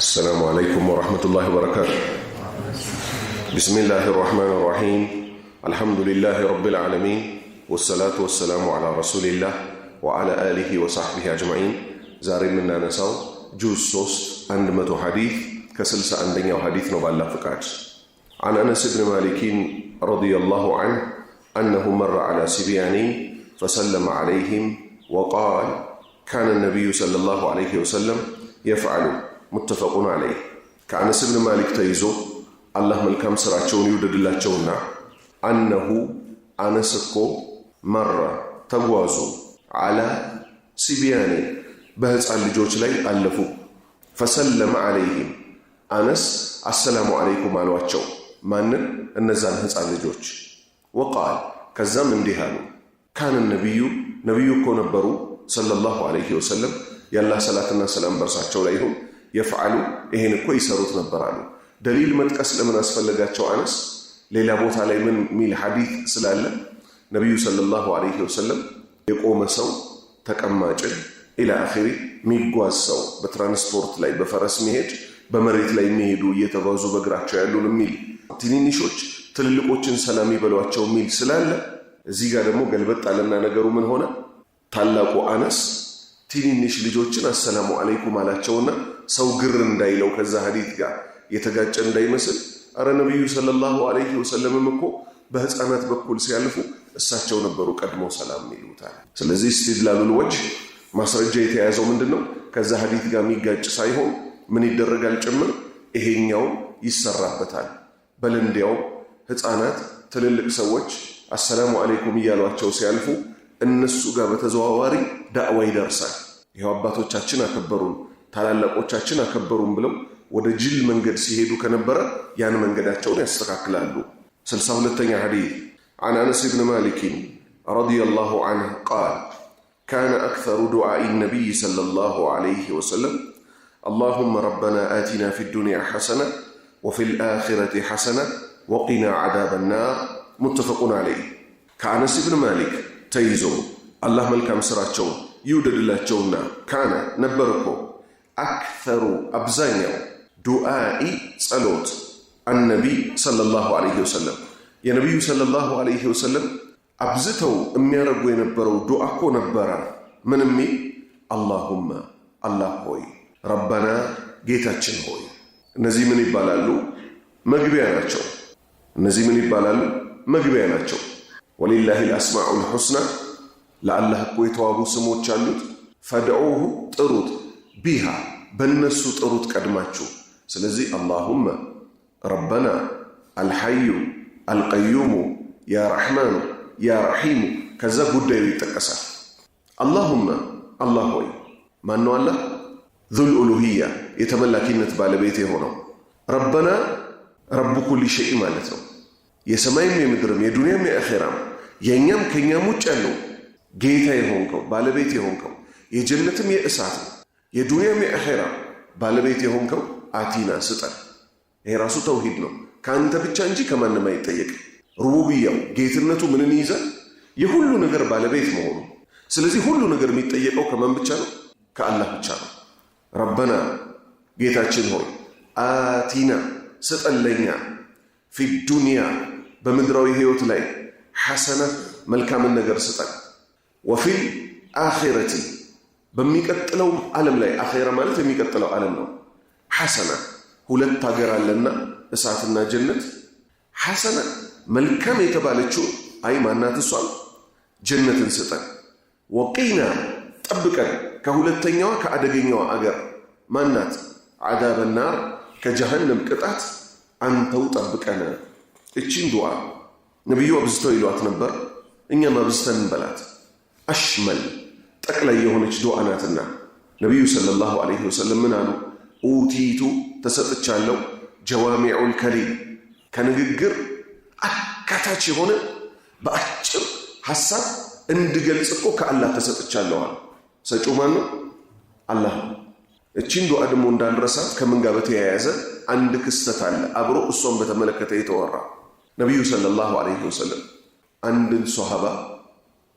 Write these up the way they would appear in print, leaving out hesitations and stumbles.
السلام عليكم ورحمة الله وبركاته. بسم الله الرحمن الرحيم. الحمد لله رب العالمين والصلاة والسلام على رسول الله وعلى آله وصحبه أجمعين. زاري منا نساو جوز صوست عندما حديث كسلس عندنا وحديث نبال فكات عن أنس بن مالك رضي الله عنه أنه مر على سبيان فسلم عليهم وقال كان النبي صلى الله عليه وسلم يفعل متفق عليه. كأنس بن مالك تيزو الله ملكم سرعون يودد الله جونا أنه أنسكو مر تغوازو على سبيان بهز على الجوج لي ألفو فسلم عليهم. أنس السلام عليكم على واتشو من النزال هز على الجوج وقال كزام اندهانو كان النبي كون برو صلى الله عليه وسلم يالله صلاتنا سلام برساتشو ليهم يفعلوا إهن كويس روت نبرانو دليل متكس لمن أسفل لقاتشو أنس ليلا موت علي من ميل حديث سلالة نبي صلى الله عليه وسلم يقوم سو تكماجل إلى آخره ميقواز سو بترانسبورت لاي بفرس ميهج بمريت لاي ميهدو يتغازو بقراتشو يالون ميل تنينيشوش تللقوچن سلامي بلواتشو ميل سلالة زيغا دمو قلبت علمنا نقرو من هنا ታላቁ አነስ ትንንሽ ልጆችን አሰላሙ አለይኩም አላቸውና ሰው ግር እንዳይለው ከዛ ሐዲስ ጋር የተጋጨ እንዳይመስል አረ ነብዩ ሰለላሁ ዐለይሂ ወሰለም እኮ በህፃናት በኩል ሲያልፉ እሳቸው ነበሩ ቀድሞ ሰላም ይሉታል። ስለዚህ استدلالul ወጅ ማስረጃ የተያዘው ምንድነው? ከዛ ሐዲስ ጋር የሚጋጭ ሳይሆን ምን ይደረጋል ጭምር ይሄኛው ይሰራበታል። በለንዲያው ህፃናት ትልልቅ ሰዎች አሰላሙ አለይኩም እያሏቸው ሲያልፉ እነሱ ጋር በተዘዋዋሪ ዳዕዋ ይደርሳል። ይሄው አባቶቻችን አከበሩን ታላላቆቻችን አከበሩን ብለው ወደ ጅል መንገድ ሲሄዱ ከነበረ ያን መንገዳቸውን ያስተካክላሉ። 62ኛ ሐዲስ عن أنس بن مالك رضي الله عنه قال كان أكثر دعاء النبي صلى الله عليه وسلم اللهم ربنا آتنا في الدنيا حسنة وفي الآخرة حسنة وقنا عذاب النار متفق عليه. كأنس بن مالك تيزو الله ملكم سراتشو يودد الله جونا كان نبركو أكثر أبزانيو دعائي صلوت النبي صلى الله عليه وسلم. يا نبي صلى الله عليه وسلم أبزتو أميرقو ينبرو دعاكو نبرا من أمي اللهم الله هوي ربنا جيتاتشن هوي نزي من يبالالو مقبياناتشو نزي من يبالالو مقبياناتشو ولله الأسماء الحسنى لعله كويتوابو سموت شالوت فدعوه تروت بها بنسو تروت كدماتشو. سلزي اللهم ربنا الحي القيوم يا رحمن يا رحيم كذا بده يتكسر. اللهم الله هو ما نو الله ذو الألوهية يتملكينة بالبيته هنا. ربنا رب كل شيء مالته የሰማይም የምድርም የዱንያም የአኺራም የኛም ከኛም ውጭ ያለው ጌታ የሆንከው ባለቤት የሆንከው የጀነትም የእሳት የዱንያም የአኺራ ባለቤት የሆንከው አቲና ስጠን። ይሄ ራሱ ተውሂድ ነው። ካንተ ብቻ እንጂ ከማንም አይጠየቅ። ሩቡብያው ጌትነቱ ምንን ይይዛል? የሁሉ ነገር ባለቤት መሆኑ። ስለዚህ ሁሉ ነገር የሚጠየቀው ከማን ብቻ ነው? ከአላህ ብቻ ነው። ረበና ጌታችን ሆይ አቲና ስጠን ለኛ في الدنيا بمدراوي هيوت لاي حسنة ملكام النجر سطن وفي الآخرة بميكتلو عالم لاي آخرة مالت بميكتلو عالم لو حسنة هولت تاجر لنا إسعتنا جنة حسنة ملكام يتبالتشو أي معنات السؤال جنة سطن وقينا طبقا كهولت تنيوا كأدقينيوا أجر معنات عذاب النار كجهنم قطعت አንተው ጠብቀና። እቺን ዱዓ ነብዩ አብዝተው ይሏት ነበር። እኛም አብዝተን እንበላት። አሽመል ጠቅላይ የሆነች ዱዓ ናትና ነብዩ ሰለላሁ ዐለይሂ ወሰለም ምን አሉ? ኡቲቱ ተሰጥቻለሁ ጀዋሚዑል ከሊም ከንግግር አካታች የሆነ በአጭር ሐሳብ እንድገልጽ እኮ ከአላህ ተሰጥቻለሁ። ሰጪው ማን ነው? አላህ። እቺን ዱዓ ደግሞ እንዳንረሳት ከምን ጋር በተያያዘ አንድ ክስተት አለ አብሮ እሷን በተመለከተ የተወራ። ነብዩ ሰለላሁ ዐለይሂ ወሰለም አንድን ሷሃባ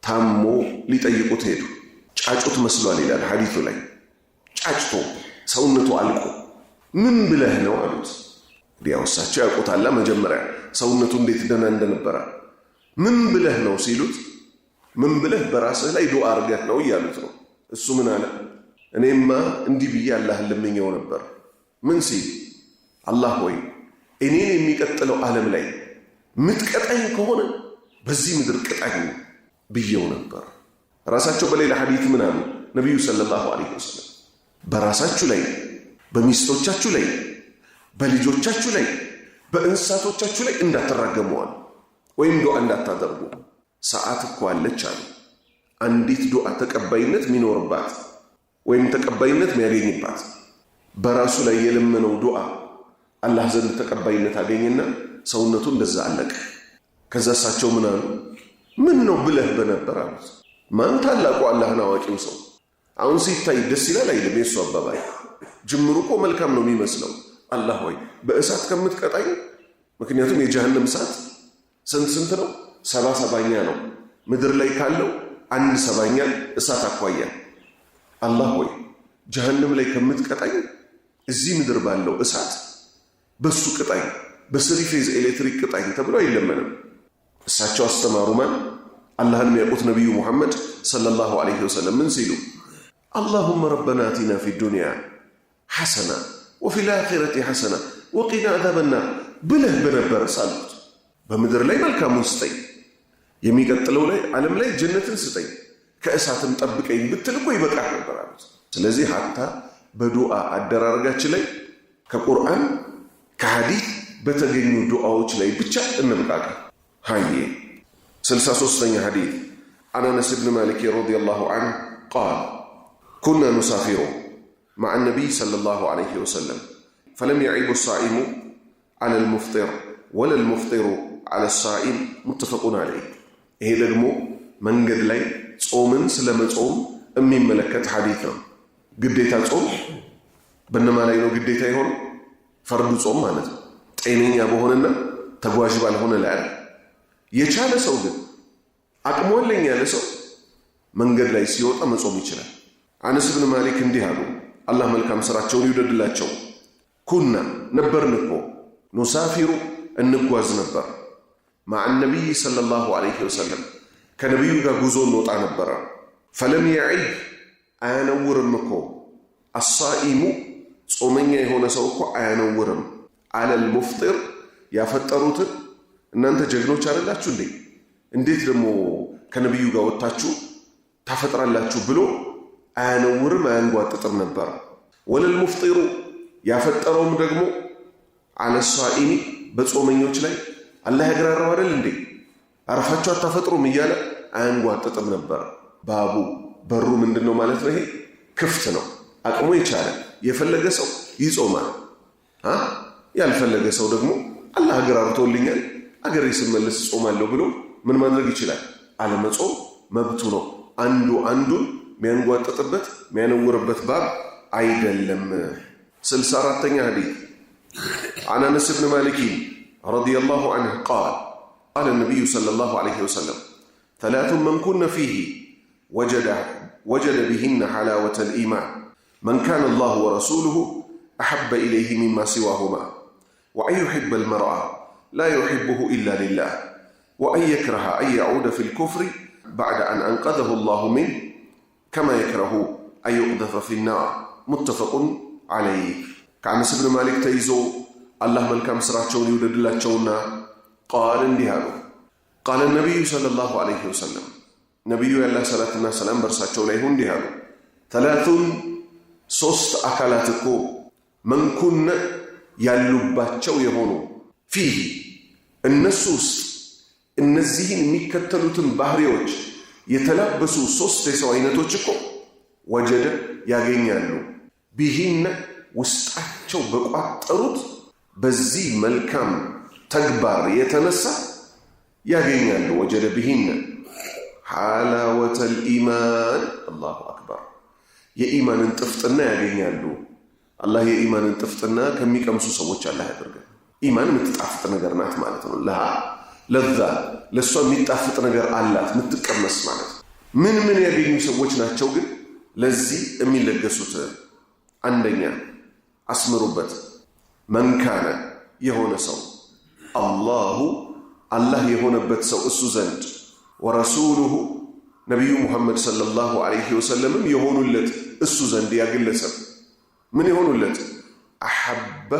ታሞ ሊጠይቁት ሄዱ። ጫጩት መስሏል ይላል ሐዲሱ ላይ። ጫጭቶ ሰውነቱ አልቆ ምን ብለህ ነው አሉት። ዲያውሳቸው ያውቁታል መጀመሪያ ሰውነቱ እንዴት ደህና እንደነበረ። ምን ብለህ ነው ሲሉት ምን ብለህ በራስህ ላይ ዱዓ አድርገህ ነው እያሉት ነው። እሱ ምን አለ? እኔማ እንዲህ ብዬ አላህን ለምኜው ነበር። ምን ሲል? አላህ ሆይ እኔን የሚቀጥለው ዓለም ላይ ምትቀጣኝ ከሆነ በዚህ ምድር ቅጣኝ ብዬው ነበር። ራሳቸው በሌላ ሐዲት ምን አሉ ነቢዩ ሰለላሁ ዐለይሂ ወሰለም? በራሳችሁ ላይ፣ በሚስቶቻችሁ ላይ፣ በልጆቻችሁ ላይ፣ በእንስሳቶቻችሁ ላይ እንዳትራገመዋል ወይም ዱዓ እንዳታደርጉ። ሰዓት እኮ አለች አሉ አንዲት ዱዓ ተቀባይነት ሚኖርባት ወይም ተቀባይነት ሚያገኝባት። በራሱ ላይ የለመነው ዱዓ አላህ ዘንድ ተቀባይነት አገኘና ሰውነቱ እንደዛ አለቀ። ከዛ እሳቸው ምን አሉ? ምን ነው ብለህ በነበር አሉት። ማን ታላቁ አላህን አዋቂው ሰው አሁን ሲታይ ደስ ይላል አይልም? የሱ አባባይ ጅምሩ እኮ መልካም ነው የሚመስለው። አላህ ሆይ በእሳት ከምትቀጣኝ፣ ምክንያቱም የጀሃነም እሳት ስንት ነው? 70 ነው። ምድር ላይ ካለው 1/7 እሳት አኳያ። አላህ ሆይ ጀሃነም ላይ ከምትቀጣኝ እዚህ ምድር ባለው እሳት በሱ ቅጣኝ፣ በስሪፌዝ ኤሌክትሪክ ቅጣኝ ተብሎ አይለመንም። እሳቸው አስተማሩ። ማን? አላህን የሚያውቁት ነቢዩ ሙሐመድ ሰለላሁ ዐለይሂ ወሰለም ምን ሲሉ? አላሁመ ረበና አቲና ፊ ዱንያ ሐሰና ወፊል አኺረቲ ሐሰና ወቂና አዛበናር ብለህ በነበረ ሳሉት። በምድር ላይ መልካሙን ስጠኝ፣ የሚቀጥለው ላይ ዓለም ላይ ጀነትን ስጠኝ፣ ከእሳትም ጠብቀኝ ብትል እኮ ይበቃ ነበር አሉት። ስለዚህ ሀታ በዱዓ አደራረጋችን ላይ ከቁርአን ከሐዲት በተገኙ ዱዓዎች ላይ ብቻ እንብቃቃ። ሃዬ 63ኛ ሐዲት عن أنس بن مالك رضي الله عنه قال كنا نسافر مع النبي صلى الله عليه وسلم فلم يعيب الصائم على المفطر ولا المفطر على الصائم متفق عليه። ይሄ ደግሞ መንገድ ላይ ጾምን ስለመጾም የሚመለከት ሐዲት ነው። ግዴታ ጾም በእነማ ላይ ነው ግዴታ የሆነው? ፈርዱ ጾም ማለት ነው። ጤነኛ በሆነና ተጓዥ ባልሆነ ላይ የቻለ ሰው ግን አቅሙ አለኝ ያለ ሰው መንገድ ላይ ሲወጣ መጾም ይችላል። አነስ ብን ማሊክ እንዲህ አሉ፣ አላህ መልካም ስራቸውን ይውደድላቸው። ኩና ነበርን እኮ ኑሳፊሩ እንጓዝ ነበር ማዕ ነቢይ ሰለላሁ ዐለይሂ ወሰለም ከነቢዩ ጋር ጉዞ እንወጣ ነበረ። ፈለም የዒብ አያነውርም እኮ አሳኢሙ ጾመኛ የሆነ ሰው እኮ አያነውርም አለል ሙፍጢር ያፈጠሩትን። እናንተ ጀግኖች አይደላችሁ እንዴ? እንዴት ደግሞ ከነቢዩ ጋር ወጥታችሁ ታፈጥራላችሁ ብሎ አያነውርም አያንጓጥጥም ነበር። ወለል ሙፍጢሩ ያፈጠረውም ደግሞ አለ ሳኢሚ በጾመኞች ላይ አላህ ያግራራው አይደል እንዴ? አረፋችሁ አታፈጥሩም እያለ አያንጓጥጥም ነበር። ባቡ በሩ ምንድነው ማለት ነው? ይሄ ክፍት ነው። አቅሙ የቻለ የፈለገ ሰው ይጾማል። ያልፈለገ ሰው ደግሞ አላህ አግራርቶልኛል አገሬ ስመለስ ጾማለሁ ብሎ ምን ማድረግ ይችላል? አለመጾም መብቱ ነው። አንዱ አንዱን ሚያንጓጥጥበት ሚያነውርበት ባብ አይደለም። 64ኛ ሐዲስ عن أنس بن مالك رضي الله عنه قال قال النبي صلى الله عليه وسلم 3 من كن فيه وجد بهن حلاوة الإيمان من كان الله ورسوله أحب إليه مما سواهما وأن يحب المرأة لا يحبه إلا لله وأن يكره أن يعود في الكفر بعد أن أنقذه الله منه كما يكره أن يقذف في النار متفق عليه. ከአነስ ብን ማሊክ ተይዞ አላህ መልካም ስራቸውን ይውደድላቸውና ቃል እንዲህ አሉ። ቃለ ነቢዩ ሰለላሁ ዐለይሂ ወሰለም ነቢዩ ያላህ ሰላትና ሰላም በእርሳቸው ላይ ይሁን እንዲህ አሉ። 3 አካላት እኮ መንኩነ ያሉባቸው የሆኑ ፊህ እነሱ ውስጥ እነዚህን የሚከተሉትን ባህሪዎች የተላበሱ 3 የሰው አይነቶች እኮ ወጀደ ያገኛሉ ቢሂነ ውስጣቸው በቋጠሩት በዚህ መልካም ተግባር የተነሳ ያገኛሉ። ወጀደ ቢሂነ ሓላወተል ኢማን አላሁ አክበር የኢማንን ጥፍጥና ያገኛሉ። አላህ የኢማንን ጥፍጥና ከሚቀምሱ ሰዎች አላህ ያደርጋል። ኢማን የምትጣፍጥ ነገር ናት ማለት ነው። ለዛ ለሷ የሚጣፍጥ ነገር አላት የምትቀመስ ማለት ነው። ምን ያገኙ ሰዎች ናቸው ግን ለዚህ የሚለገሱት? አንደኛ አስምሩበት። መን ካነ የሆነ ሰው አላሁ አላህ የሆነበት ሰው እሱ ዘንድ ወረሱሉሁ ነቢዩ ሙሐመድ ሰለላሁ ዐለይሂ ወሰለምም የሆኑለት እሱ ዘንድ ያግለሰብ ምን የሆኑለት አሐበ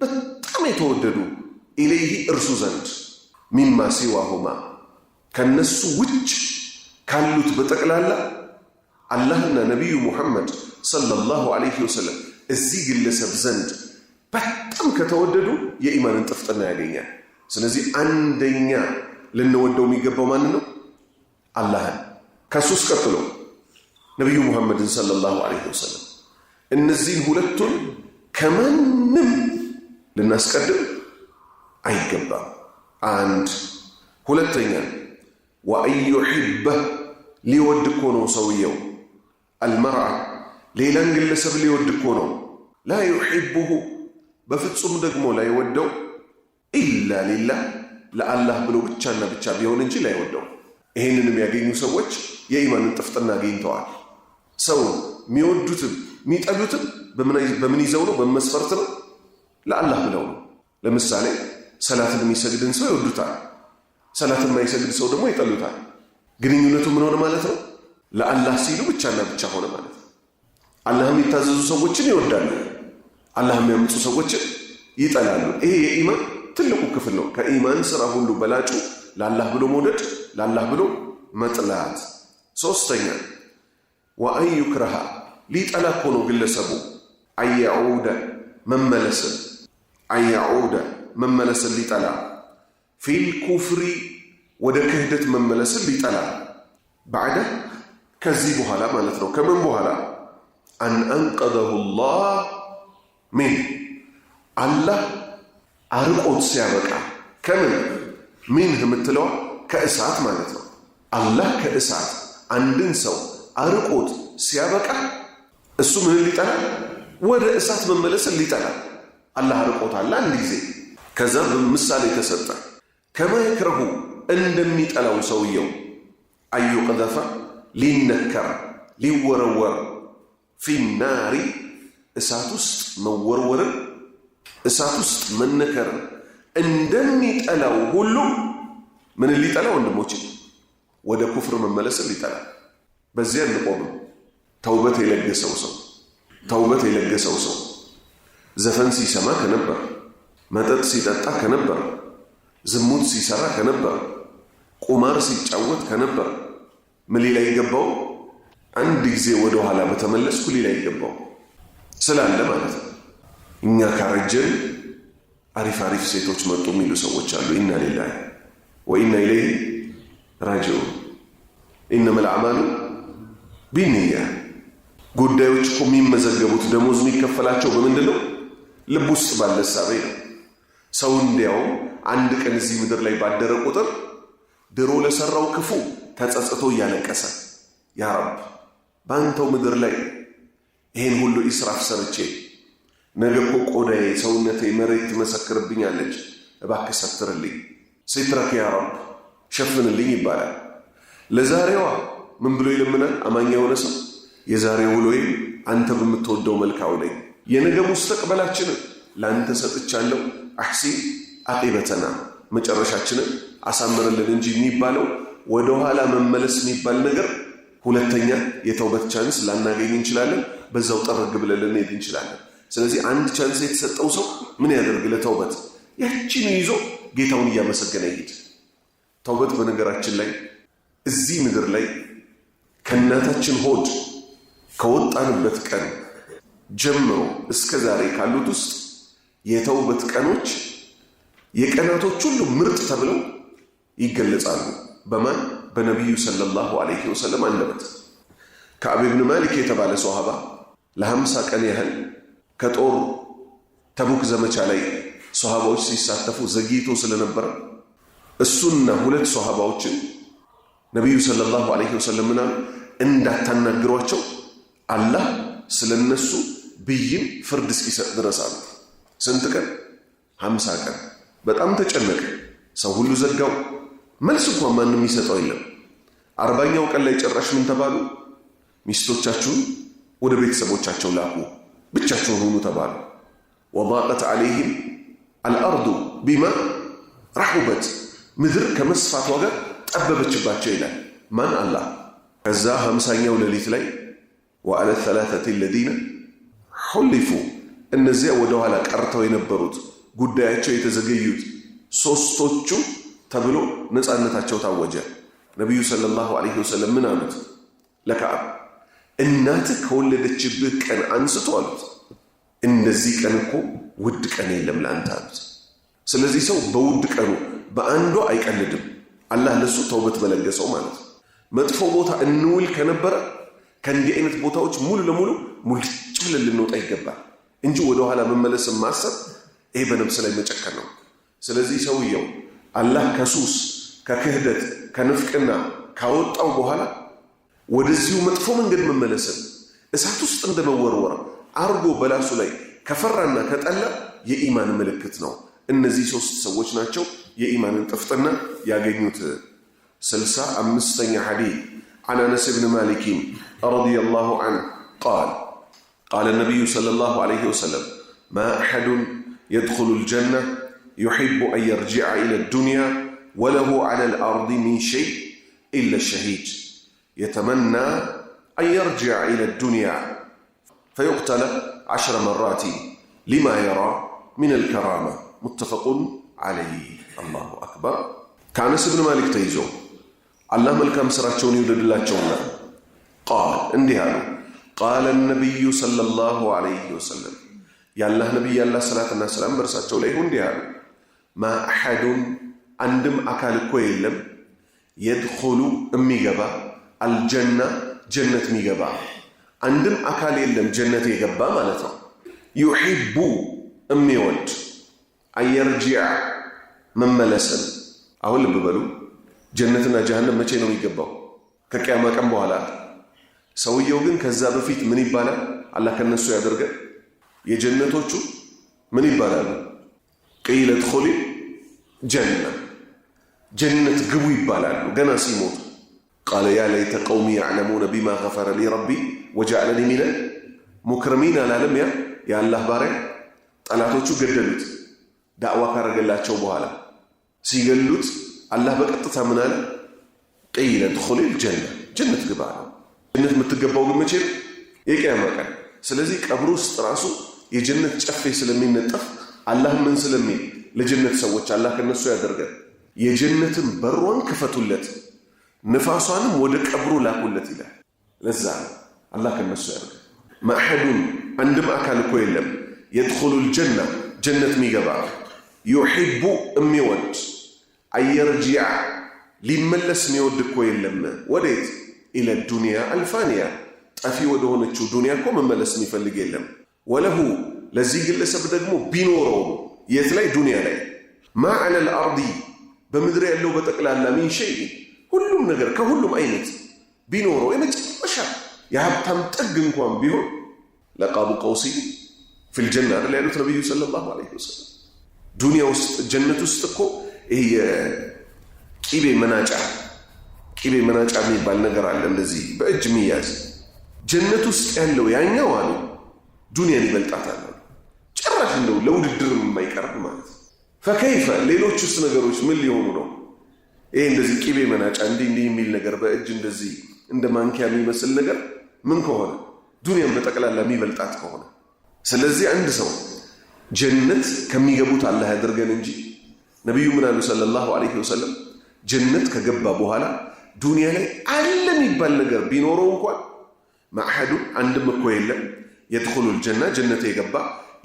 በጣም የተወደዱ ኢለይሂ እርሱ ዘንድ ሚማ ሲዋሁማ ከነሱ ውጭ ካሉት በጠቅላላ አላህና ነቢዩ ሙሐመድ ሰለላሁ ዐለይሂ ወሰለም እዚህ ግለሰብ ዘንድ በጣም ከተወደዱ የኢማንን ጥፍጥና ያገኛል። ስለዚህ አንደኛ ልንወደው የሚገባው ማን ነው? አላህን። ከሱስ ቀጥሎ ነቢዩ ሙሐመድን ሰለላሁ ዐለይሂ ወሰለም። እነዚህን ሁለቱን ከማንም ልናስቀድም አይገባም። አንድ ሁለተኛ ወአን ዩሒበህ ሊወድ እኮ ነው ሰውየው አልመርዓ ሌላን ግለሰብ ሊወድ እኮ ነው። ላ ዩሒቡሁ በፍጹም ደግሞ ላይወደው ኢላ ሊላህ ለአላህ ብሎ ብቻና ብቻ ቢሆን እንጂ ላይወደው። ይህንንም ያገኙ ሰዎች የኢማንን ጥፍጥና አግኝተዋል። ሰው የሚወዱትም የሚጠሉትም በምን ይዘው ነው? በመስፈርት ነው። ለአላህ ብለው ነው። ለምሳሌ ሰላትን የሚሰግድን ሰው ይወዱታል፣ ሰላትን የማይሰግድ ሰው ደግሞ ይጠሉታል። ግንኙነቱ ምን ሆነ ማለት ነው? ለአላህ ሲሉ ብቻና ብቻ ሆነ ማለት ነው። አላህ የሚታዘዙ ሰዎችን ይወዳሉ፣ አላህ የሚያምፁ ሰዎችን ይጠላሉ። ይሄ የኢማን ትልቁ ክፍል ነው። ከኢማን ስራ ሁሉ በላጩ ለአላህ ብሎ መውደድ፣ ለአላህ ብሎ መጥላት። ሶስተኛ ወአን ዩክረሃ ሊጠላ እኮ ነው ግለሰቡ አያዑደ መመለስን ሊጠላ ፊል ኩፍሪ ወደ ክህደት መመለስን ሊጠላ ባዕደ ከዚህ በኋላ ማለት ነው። ከምን በኋላ? አን አንቀዘሁ ላህ ሚን አላህ አርቆት ሲያበቃ ከምን ሚንህ የምትለዋ ከእሳት ማለት ነው። አላህ ከእሳት አንድን ሰው አርቆት ሲያበቃ እሱ ምን ሊጠላ? ወደ እሳት መመለስን ሊጠላ አላህ አርቆታል አንድ ጊዜ። ከዛ በምሳሌ ተሰጠ። ከማ የክረሁ እንደሚጠላው ሰውየው አዩቅዘፈ ሊነከር ሊወረወር ፊናሪ እሳት ውስጥ መወርወርን እሳት ውስጥ መነከርን እንደሚጠላው ሁሉ ምን ሊጠላ? ወንድሞች ወደ ኩፍር መመለስን ሊጠላ። በዚያ እንቆምም። ተውበት የለገሰው ሰው ዘፈን ሲሰማ ከነበር፣ መጠጥ ሲጠጣ ከነበር፣ ዝሙት ሲሰራ ከነበር፣ ቁማር ሲጫወት ከነበር ምን ሊላ ይገባው? አንድ ጊዜ ወደ ኋላ በተመለስኩ ሊላ ይገባው ስላለ ማለት ነው። እኛ ካረጀን አሪፍ ሴቶች መጡ የሚሉ ሰዎች አሉ። ኢና ሊላሂ ወኢና ኢለይሂ ራጂዑን። ኢነመል አዕማሉ ቢንያ። ጉዳዮች እኮ የሚመዘገቡት ደሞዝ የሚከፈላቸው በምንድን ነው? ልብ ውስጥ ባለ እሳቤ ነው። ሰው እንዲያውም አንድ ቀን እዚህ ምድር ላይ ባደረ ቁጥር ድሮ ለሰራው ክፉ ተጸጽቶ እያለቀሰ ያ ረብ በአንተው ምድር ላይ ይሄን ሁሉ ኢስራፍ ሰርቼ ነገ እኮ ቆዳዬ ሰውነቴ መሬት ትመሰክርብኛለች፣ እባክህ ሰትርልኝ፣ ሲትረክ ያ ረብ ሸፍንልኝ ይባላል። ለዛሬዋ ምን ብሎ ይለምናል? አማኛ የሆነ ሰው የዛሬ ውሎዬ አንተ በምትወደው መልክ አውለኝ፣ የነገ ሙስተቅበላችንን ለአንተ ሰጥቻለሁ፣ አሕሲን አቂበተና መጨረሻችንን አሳምርልን እንጂ የሚባለው ወደ ኋላ መመለስ የሚባል ነገር ሁለተኛ የተውበት ቻንስ ላናገኝ እንችላለን። በዛው ጠረግ ብለን ልንሄድ እንችላለን። ስለዚህ አንድ ቻንስ የተሰጠው ሰው ምን ያደርግ? ለተውበት ያቺን ይዞ ጌታውን እያመሰገነ ይሄድ። ተውበት በነገራችን ላይ እዚህ ምድር ላይ ከእናታችን ሆድ ከወጣንበት ቀን ጀምሮ እስከ ዛሬ ካሉት ውስጥ የተውበት ቀኖች የቀናቶች ሁሉ ምርጥ ተብለው ይገለጻሉ። በማን? በነቢዩ ሰለላሁ ዐለይሂ ወሰለም አንደበት። ከዓብ ብን ማሊክ የተባለ ሶሃባ ለ50 ቀን ያህል ከጦር ተቡክ ዘመቻ ላይ ሶሃባዎች ሲሳተፉ ዘግይቶ ስለነበረ እሱና 2 ሶሃባዎችን ነቢዩ ሰለላሁ ዐለይሂ ወሰለም እንዳታናግሯቸው አላህ ስለነሱ ብይን ፍርድ እስኪሰጥ ድረስ አሉ። ስንት ቀን? 50 ቀን። በጣም ተጨነቀ። ሰው ሁሉ ዘጋው። መልስ እንኳን ማንም ይሰጠው የለም። 40ኛው ቀን ላይ ጭራሽ ምን ተባሉ? ሚስቶቻችሁን ወደ ቤተሰቦቻቸው ላኩ፣ ብቻቸውን ሆኑ ተባሉ። ወضاقت عليهم الأرض بما رحبت ምድር ከመስፋቷ ጋር ጠበበችባቸው ይላል። ማን? አላህ። ከዛ 50ኛው ሌሊት ላይ وعلى الثلاثة الذين حلفوا እነዚያ ወደ ኋላ ቀርተው የነበሩት ጉዳያቸው የተዘገዩት ሶስቶቹ ተብሎ ነፃነታቸው ታወጀ። ነብዩ ሰለላሁ ዐለይሂ ወሰለም ምን አሉት? ለከዓብ እናትህ ከወለደችብህ ቀን አንስቶ አሉት እንደዚህ ቀን እኮ ውድ ቀን የለም ለአንተ አሉት። ስለዚህ ሰው በውድ ቀኑ በአንዱ አይቀልድም። አላህ ለሱ ተውበት በለገሰው ማለት ነው። መጥፎ ቦታ እንውል ከነበረ ከእንዲህ አይነት ቦታዎች ሙሉ ለሙሉ ሙልጭ ብለን ልንወጣ ይገባል እንጂ ወደ ኋላ መመለስ ማሰብ ይሄ በነፍስ ላይ መጨከን ነው። ስለዚህ ሰውየው አላህ ከሱስ ከክህደት ከንፍቅና ካወጣው በኋላ ወደዚሁ መጥፎ መንገድ መመለስን እሳት ውስጥ እንደመወርወር አርጎ በላሱ ላይ ከፈራና ከጠላ የኢማን ምልክት ነው። እነዚህ ሶስት ሰዎች ናቸው የኢማንን ጥፍጥና ያገኙት። 65ኛ ሐዲስ عن أنس بن مالك رضي الله عنه قال النبي صلى الله عليه وسلم ما أحد يدخل الجنة يحب أن يرجع إلى الدنيا وله على الأرض من شيء إلا الشهيد يتمنى أن يرجع إلى الدنيا فيقتل 10 مرات لما يرى من الكرامة متفق عليه. الله أكبر. كأنس بن مالك تيزو الله ملكم سراتشون يولد الله جونا قال اندهانو قال النبي صلى الله عليه وسلم يا الله نبي يا الله صلاة الله سلام برساتشو ليه اندهانو ما أحد عندم أكال كويلم يدخل ميغبا الجنة جنة ميغبا عندم أكال يلم جنة يغبا مالتو يحب أميود أن يرجع من ملسل أول ببلو جنتنا جهنم መቼ ነው የሚገባው? ከቂያማ ቀን በኋላ። ሰውየው ግን ከዛ በፊት ምን ይባላል? አላህ ከነሱ ያደርገን። የጀነቶቹ ምን ይባላሉ? ቂለ ድኹሊ ጀነ ጀነት ግቡ ይባላሉ ገና ሲሞቱ። ቃለ ያ ለይተ ቀውሚ ያዕለሙነ ቢማ ገፈረ ሊ ረቢ ወጀዐለኒ ሚነል ሙክረሚን አላለም። ያ የአላህ ባሪያ ጠላቶቹ ገደሉት። ዳዕዋ ካረገላቸው በኋላ ሲገሉት አላህ በቀጥታ ምን አለ? ቂለ ድኹሊ ጀነ ጀነት ግባ ነው። ጀነት የምትገባው ግን መቼ? የቂያማ ቀን። ስለዚህ ቀብር ውስጥ ራሱ የጀነት ጨፌ ስለሚነጠፍ አላህ ምን ስለሚል ለጀነት ሰዎች አላህ ከነሱ ያደርገን የጀነትን በሯን ክፈቱለት ንፋሷንም ወደ ቀብሩ ላኩለት ይላል። ለዛ አላህ ከነሱ ያደርገን። ማሐዱን አንድም አካል እኮ የለም يدخل الجنة جنة ميغبا يحب أميود أن يرجع لملس ميود كوين لما وديت إلى الدنيا الفانية أفي ودهون تشو دنيا كوم ملس ميفلق لم وله لزيق اللي سبدقمو بينورو يتلاي دنيا لي ما على الأرض بمدري اللو بتقلال من شيء كلهم نجر كهلهم أينت بينورو يمج مشا يهب تمتقن كوان بيهو لقاب قوسي في الجنة لأنه النبي صلى الله عليه وسلم دنيا جنة استقو هي كيبي مناجع ميبال نقر على الذي بأج مياز جنة استقلو يعني وانو دنيا نبلتعتها جراش لو الدرم ما يكرب مالت فكيف ليلو تشوس نقروش من اللي هونو ايه اندزي كيبي مناجع عندي ميل نقر بأج اندزي عندما انكامي مسل نقر من كهونا دنيا متقلال ميبلتعت كهونا ስለዚህ አንድ ሰው ጀነት ከሚገቡት አላህ ያደርገን እንጂ ነብዩ ምን አሉ ሰለላሁ ዐለይሂ ወሰለም ጀነት ከገባ በኋላ ዱንያ ላይ አለ የሚባል ነገር ቢኖረው እንኳን ማሐዱ አንድም እኮ የለም يدخل الجنة جنة የገባ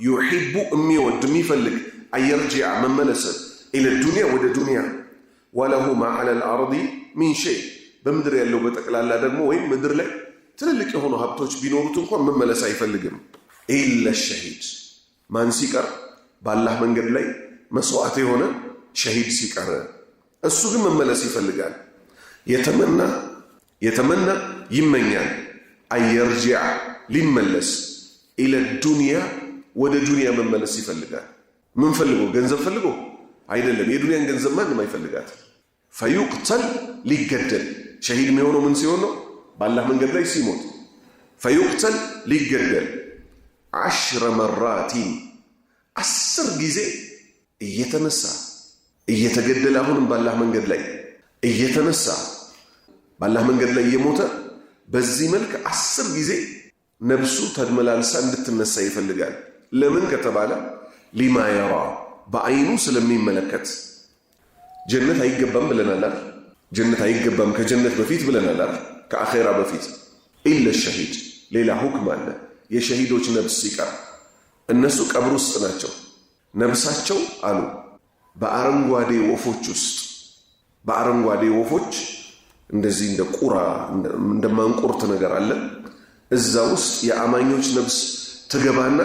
يحب የሚወድ የሚፈልግ አየርጂዓ መመለስ الى الدنيا ወደ ዱንያ وله ما على الارض من شيء በምድር ያለው በጠቅላላ ደግሞ ወይ ምድር ላይ ትልልቅ የሆኑ ሀብቶች ቢኖሩት እንኳን መመለስ አይፈልግም إلا الشهيد ማን ሲቀር ባላህ መንገድ ላይ መስዋዕት የሆነ ሸሂድ ሲቀር እሱ ግን መመለስ ይፈልጋል የተመና ይመኛል አየርጂዓ ሊመለስ إلى الدنيا ወደ ዱንያ መመለስ ይፈልጋል ምን ፈልጎ ገንዘብ ፈልጎ አይደለም የዱንያን ገንዘብ ማንም አይፈልጋት فيقتل ሊገደል ሸሂድ የሚሆነው ምን ሲሆን ነው ባላህ መንገድ ላይ ሲሞት فيقتل ሊገደል 10 مرات 10 ጊዜ እየተነሳ እየተገደለ አሁንም ባላህ መንገድ ላይ እየተነሳ ባላህ መንገድ ላይ እየሞተ በዚህ መልክ 10 ጊዜ ነፍሱ ተድመላልሳ እንድትነሳ ይፈልጋል። ለምን ከተባለ ሊማ የራ በአይኑ ስለሚመለከት። ጀነት አይገባም ብለናል። ጀነት አይገባም ከጀነት በፊት ብለናል። ከአኼራ በፊት ኢለ ሸሂድ ሌላ ሁክም አለ። የሸሂዶች ነፍስ ሲቀር እነሱ ቀብር ውስጥ ናቸው። ነፍሳቸው አሉ በአረንጓዴ ወፎች ውስጥ በአረንጓዴ ወፎች እንደዚህ እንደ ቁራ እንደ ማንቁርት ነገር አለ። እዛ ውስጥ የአማኞች ነፍስ ትገባና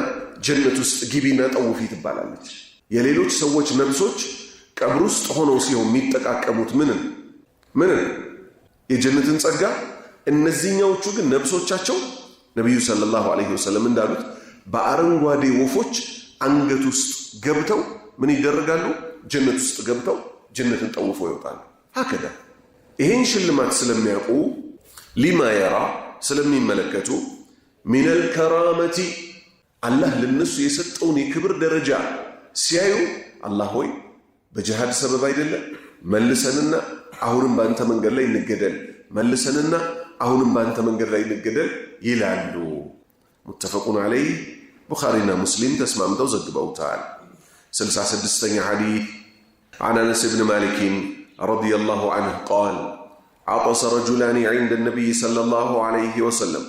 ጀነት ውስጥ ግቢና ጠውፊ ትባላለች። የሌሎች ሰዎች ነፍሶች ቀብር ውስጥ ሆነው ሲሆን የሚጠቃቀሙት ምን የጀነትን ጸጋ። እነዚህኛዎቹ ግን ነፍሶቻቸው ነቢዩ ሰለላሁ ዐለይሂ ወሰለም እንዳሉት በአረንጓዴ ወፎች አንገት ውስጥ ገብተው ምን ይደረጋሉ? ጀነት ውስጥ ገብተው ጀነትን ጠውፈው ይወጣሉ። ሀከዳ ይህን ሽልማት ስለሚያውቁ ሊማ የራ ስለሚመለከቱ ሚነል ከራመቲ አላህ ለነሱ የሰጠውን የክብር ደረጃ ሲያዩ አላህ ሆይ በጅሃድ ሰበብ አይደለም መልሰንና አሁንም ባንተ መንገድ ላይ እንገደል፣ መልሰንና አሁንም ባንተ መንገድ ላይ እንገደል ይላሉ። ሙተፈቁን ዐለይህ ቡኻሪና ሙስሊም ተስማምተው ዘግበውታል። 66ኛ ሐዲስ عن أنس بن مالك رضي الله عنه قال عطس رجلان عند النبي صلى الله عليه وسلم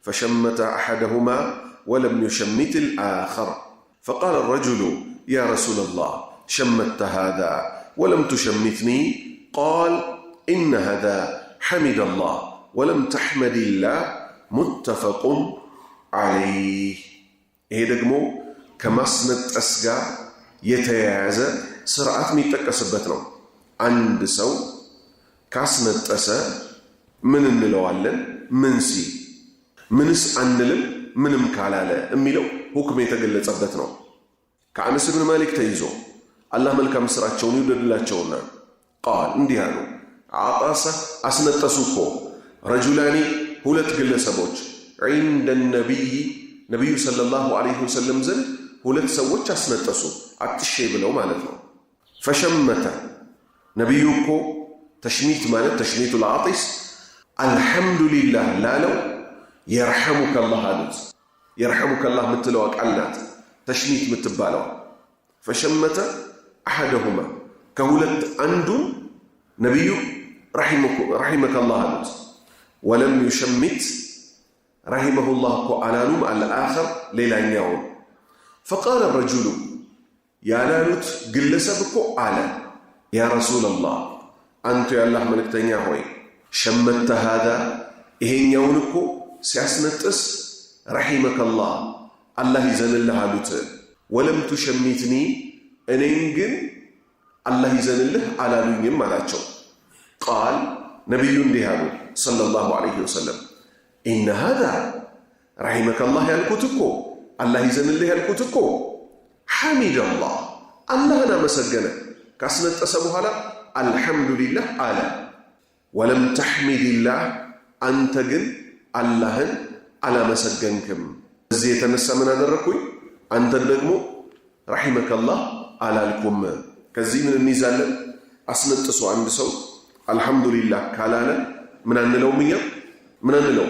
فشمت أحدهما ولم يشمت الآخر فقال الرجل يا رسول الله شمت هذا ولم تشمتني قال إن هذا حمد الله ولم تحمد الله متفق عليه. ይሄ ደግሞ ከማስነጠስ ጋር የተያያዘ ስርዓት የሚጠቀስበት ነው። አንድ ሰው ካስነጠሰ ምን እንለዋለን? ምን ሲል ምንስ አንልም? ምንም ካላለ የሚለው ሁክም የተገለጸበት ነው። ከአነስ ብን ማሊክ ተይዞ አላህ መልካም ስራቸውን ይውደድላቸውና ቃል እንዲህ አሉ። አጣሰ አስነጠሱ እኮ ረጁላኒ ሁለት ግለሰቦች ዒንደ ነቢዩ ሰለላሁ ዐለይሂ ወሰለም ዘንድ ሁለት ሰዎች አስነጠሱ፣ አትሼ ብለው ማለት ነው። ፈሸመተ ነቢዩ እኮ ተሽሚት ማለት ተሽሚቱ ልዓጢስ አልሐምዱሊላህ ላለው የርሐሙከላህ አሉት። የርሐሙከላህ የምትለዋ ቃል ናት ተሽሚት የምትባለዋ። ፈሸመተ አሐደሁማ ከሁለት አንዱን ነቢዩ ረሒመከላህ አሉት። ወለም ዩሸሚት ረሒመሁላህ እኮ አላሉም አልአኸር ሌላኛውን። ፈቃለ ረጁሉ ያላሉት ግለሰብ እኮ አለ ያ ረሱለላህ አንቱ የአላህ መልእክተኛ ሆይ ሸመተ ሃዛ ይሄኛውን እኮ ሲያስነጥስ ረሒመከላህ አላህ ይዘንልህ አሉት። ወለም ቱሸሚትኒ እኔን ግን አላህ ይዘንልህ አላሉኝም አላቸው። ቃል ነቢዩ እንዲህ አሉ ሰለላሁ ዐለይሂ ወሰለም ኢነ ሃዛ ረሒመከላህ ያልኩት እኮ አላህ ይዘንልህ ያልኩት እኮ ሐሚደላህ አላህን አመሰገነ። ካስነጠሰ በኋላ አልሐምዱሊላህ አለ። ወለም ተሕሚድላህ አንተ ግን አላህን አላመሰገንክም። እዚህ የተነሳ ምን አደረግኩኝ? አንተን ደግሞ ረሒመከላህ አላልኩም። ከዚህ ምን እንይዛለን? አስነጥሶ አንድ ሰው አልሐምዱሊላህ ካላለ ምን አንለውም? እኛ ምን አንለው?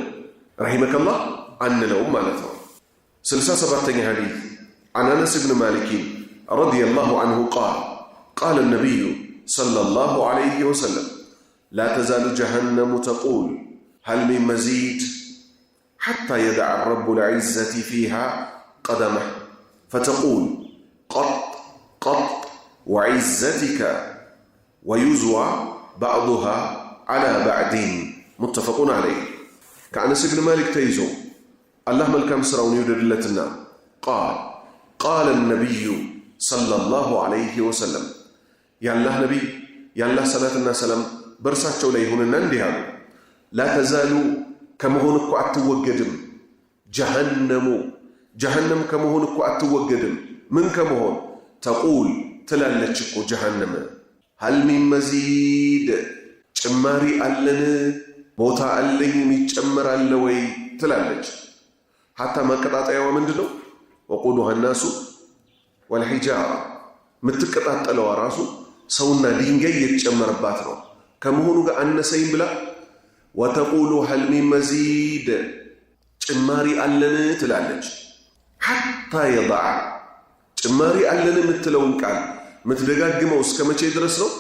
ረሒመከላህ አንለውም ማለት ነው። 67ኛ ሐዲስ عن أنس بن مالك رضي الله عنه قال النبي صلى الله عليه وسلم لا تزال جهنم تقول هل من مزيد حتى يدع الرب العزة فيها قدمه فتقول قط قط وعزتك ويزوى بعضها على بعد متفق عليه. كأنس بن مالك تيزو الله ملكم سراون يودلتنا قال النبي صلى الله عليه وسلم يا الله نبي يا الله صلاتنا سلام برساتشو ليهوننا انديهالو لا تزالوا كمهونكو أتوجدم جهنم كمهونكو أتوجدم من كمهون تقول تلالتشكو جهنم هل من مزيد ጭማሪ አለን ቦታ አለኝ የሚጨመር አለ ወይ ትላለች። ሐታ ማቀጣጣያዋ ምንድነው? ወቁዱሃ الناس والحجارة ምትቀጣጠለው ራሱ ሰውና ድንጋይ የተጨመረባት ነው ከመሆኑ ጋር አነሰኝ ብላ ወተቁሉ هل من مزيد ጭማሪ አለን ትላለች حتى يضع ጭማሪ አለን የምትለውን ቃል ምትደጋግመው እስከ መቼ ድረስ ነው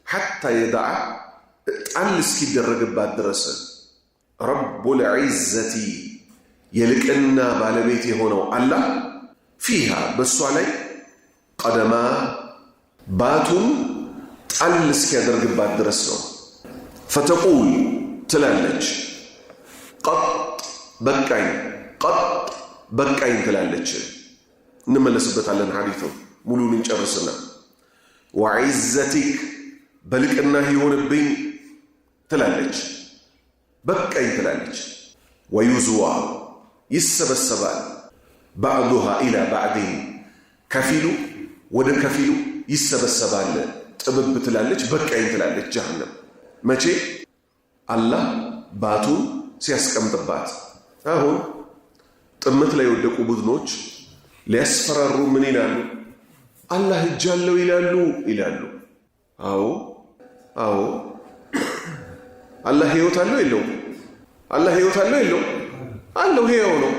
حتى يضع ጣል እስኪደረግባት ድረስ رب العزة የልቅና ባለቤት የሆነው አላህ فيها በሷ ላይ ቀደማ ባቱን ጣል እስኪያደርግባት ድረስ ነው فتقول ትላለች قط በቃኝ ትላለች እንመለስበታለን ሐዲሱን ሙሉን እንጨርስና وعزتك በልቅና ይሆንብኝ ትላለች በቃኝ ትላለች ويزوى ይሰበሰባል بعضها إلى بعض ከፊሉ ወደ ከፊሉ ይሰበሰባል ጥብብ ትላለች በቃኝ ትላለች ጀሃነም መቼ አላህ ባቱን ሲያስቀምጥባት አሁን ጥመት ላይ ወደቁ ቡድኖች ሊያስፈራሩ ምን ይላሉ አላህ እጅ አለው ይላሉ አዎ አላህ ህይወት አለው የለውም አለው ህያው ነው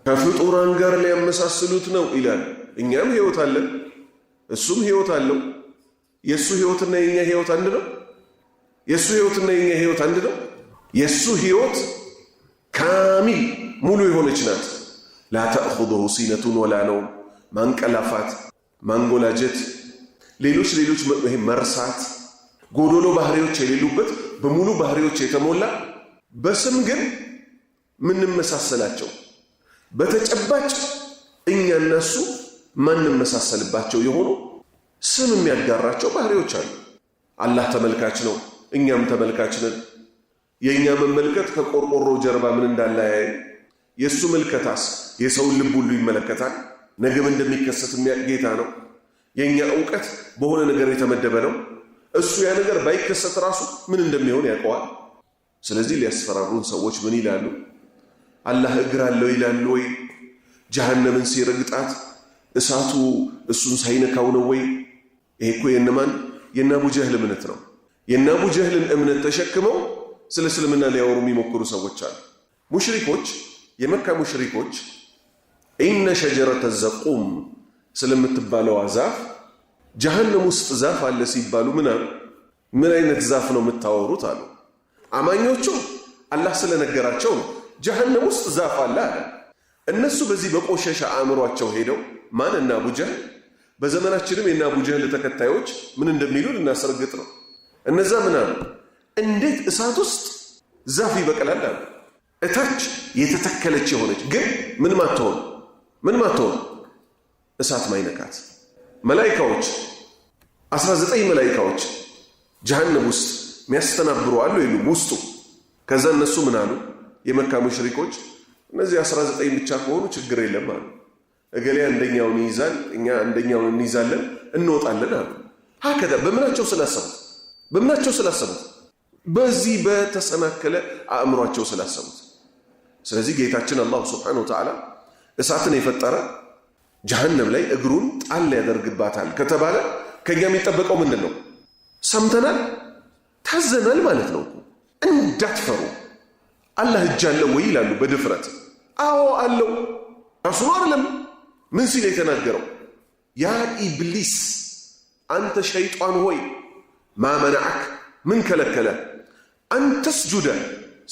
ከፍጡራን ጋር ሊያመሳስሉት ነው ይላል እኛም ህይወት አለን እሱም ህይወት አለው የሱ ህይወትና የኛ ህይወት አንድ ነው የሱ ህይወት ካሚል ሙሉ የሆነች ናት لا تأخذه سنة ولا نوم ማንቀላፋት ማንጎላጀት ሌሎች መርሳት ጎዶሎ ባህሪዎች የሌሉበት በሙሉ ባህሪዎች የተሞላ በስም ግን ምንም መሳሰላቸው በተጨባጭ እኛና እሱ ማንም መሳሰልባቸው የሆኑ ስም የሚያጋራቸው ባህሪዎች አሉ አላህ ተመልካች ነው እኛም ተመልካች ነን የኛ መመልከት ከቆርቆሮ ጀርባ ምን እንዳለ የሱ መልከታስ የሰው ልብ ሁሉ ይመለከታል ነገም እንደሚከሰት የሚያጌታ ነው የኛ ዕውቀት በሆነ ነገር የተመደበ ነው እሱ ያ ነገር ባይከሰት ራሱ ምን እንደሚሆን ያውቀዋል ስለዚህ ሊያስፈራሩን ሰዎች ምን ይላሉ አላህ እግር አለው ይላሉ ወይ ጀሃነምን ሲረግጣት እሳቱ እሱን ሳይነካው ነው ወይ ይሄ እኮ የአቡ ጀህል እምነት ነው የአቡ ጀህልን እምነት ተሸክመው ስለ እስልምና ሊያወሩ የሚሞክሩ ሰዎች አሉ ሙሽሪኮች የመካ ሙሽሪኮች ኢነ ሸጀረተ ዘቁም ስለምትባለው ዛፍ ጀሃነም ውስጥ ዛፍ አለ ሲባሉ ምን አይነት ዛፍ ነው የምታወሩት አሉ አማኞቹ አላህ ስለነገራቸው ነው ጀሃነም ውስጥ ዛፍ አለ እነሱ በዚህ በቆሸሸ አእምሯቸው ሄደው ማንና አቡ ጀህል በዘመናችንም የና አቡ ጀህል ተከታዮች ምን እንደሚሉ ልናስረግጥ ነው እነዛ አሉ እንዴት እሳት ውስጥ ዛፍ ይበቅላል አሉ እታች የተተከለች የሆነች ግን ምን ማትሆን እሳት ማይነካት መላእክቶች 19 መላእክቶች ጀሃነም ውስጥ የሚያስተናብሩ አሉ ይሉ ውስጡ ከዛ እነሱ ምን አሉ የመካ ሙሽሪኮች እነዚህ 19 ብቻ ከሆኑ ችግር የለም አሉ እገሌ አንደኛውን ይይዛል እኛ አንደኛውን እንይዛለን እንወጣለን አሉ ሀከዳ በምናቸው ስላሰቡት በዚህ በተሰናከለ አእምሯቸው ስላሰቡት ስለዚህ ጌታችን አላህ Subhanahu Wa Ta'ala እሳትን የፈጠረ ጀሃነም ላይ እግሩን ጣል ያደርግባታል ከተባለ ከኛ የሚጠበቀው ምንድነው ሰምተናል ታዘናል ማለት ነው እንዳትፈሩ አላህ እጅ አለው ወይ ይላሉ በድፍረት አዎ አለው ራሱ አይደለም ምን ሲል የተናገረው ያ ኢብሊስ አንተ ሸይጣን ሆይ ማመናክ ምን ከለከለ አንተስጁደ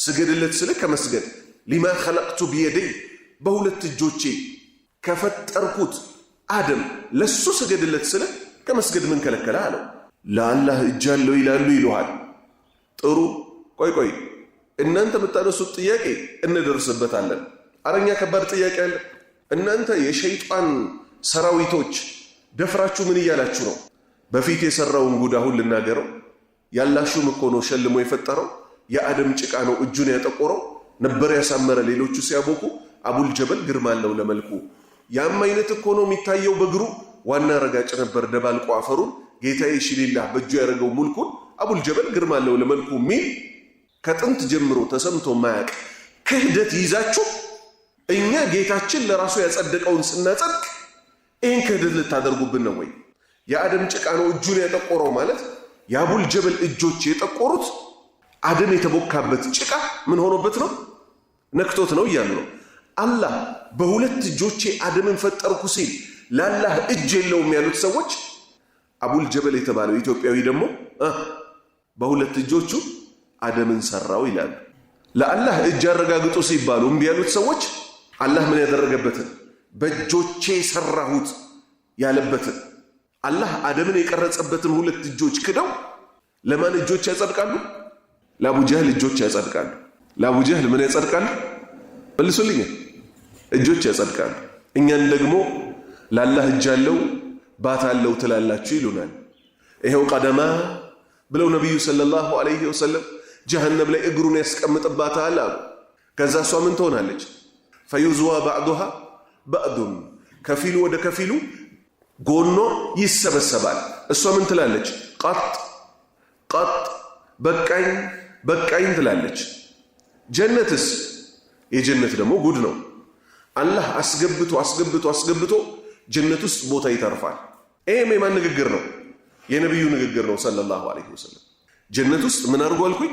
ስገድለት ስለ ከመስገድ ሊማ خلقت بيدي በሁለት እጆቼ ከፈጠርኩት አደም ለሱ ስገድለት ስለ ከመስገድ ምን ከለከለ አለው ለአላህ እጅ አለው ይላሉ ጥሩ ቆይ እናንተ የምታነሱት ጥያቄ እንደርሰበታለን አረኛ ከባድ ጥያቄ አለ እናንተ የሸይጣን ሰራዊቶች ደፍራችሁ ምን ይያላችሁ ነው በፊት የሰራውን ጉዳ ሁሉ ልናገረው ያላሹም እኮ ነው ሸልሞ የፈጠረው የአደም ጭቃ ነው እጁን ያጠቆረው ነበር ያሳመረ ሌሎቹ ሲያቦኩ አቡል ጀበል ግርማለው ለመልኩ ያም አይነት እኮ ነው የሚታየው በግሩ ዋና ረጋጭ ነበር ደባልቆ አፈሩን ጌታዬ ሽሊላህ በእጁ ያረገው ሙልኩን አቡል ጀበል ግርማለው ለመልኩ ሚል ከጥንት ጀምሮ ተሰምቶ ማያቅ ክህደት ይዛችሁ እኛ ጌታችን ለራሱ ያጸደቀውን ስናጸድቅ ይህን ክህደት ልታደርጉብን ነው ወይ? የአደም ጭቃ ነው እጁን ያጠቆረው ማለት የአቡል ጀበል እጆች የጠቆሩት አደም የተቦካበት ጭቃ ምን ሆኖበት ነው? ነክቶት ነው እያሉ ነው። አላህ በሁለት እጆቼ አደምን ፈጠርኩ ሲል ለአላህ እጅ የለውም ያሉት ሰዎች አቡል ጀበል የተባለው ኢትዮጵያዊ ደግሞ በሁለት እጆቹ አደምን ሰራው ይላሉ። ለአላህ እጅ አረጋግጦ ሲባሉ እምቢ ያሉት ሰዎች አላህ ምን ያደረገበትን በእጆቼ ሰራሁት ያለበትን አላህ አደምን የቀረጸበትን ሁለት እጆች ክደው ለማን እጆች ያጸድቃሉ? ለአቡ ጀህል እጆች ያጸድቃሉ። ለአቡ ጀህል ምን ያጸድቃሉ? መልሱልኝ። እጆች ያጸድቃሉ። እኛን ደግሞ ለአላህ እጅ አለው ባት አለው ትላላችሁ ይሉናል። ይሄው ቀደማ ብለው ነብዩ ሰለላሁ ዐለይሂ ወሰለም ጀሃነም ላይ እግሩን ያስቀምጥባታል አሉ። ከዛ እሷ ምን ትሆናለች? ፈዩዝዋ ባዕዱሃ ባዕዱን ከፊሉ ወደ ከፊሉ ጎኖ ይሰበሰባል። እሷ ምን ትላለች? ቀጥ ቀጥ በቃኝ በቃኝ ትላለች። ጀነትስ? የጀነት ደግሞ ጉድ ነው። አላህ አስገብቶ አስገብቶ አስገብቶ ጀነት ውስጥ ቦታ ይተርፋል። ይሄም የማን ንግግር ነው? የነብዩ ንግግር ነው ሰለላሁ ዐለይሂ ወሰለም። ጀነት ውስጥ ምን አድርጎ አልኩኝ?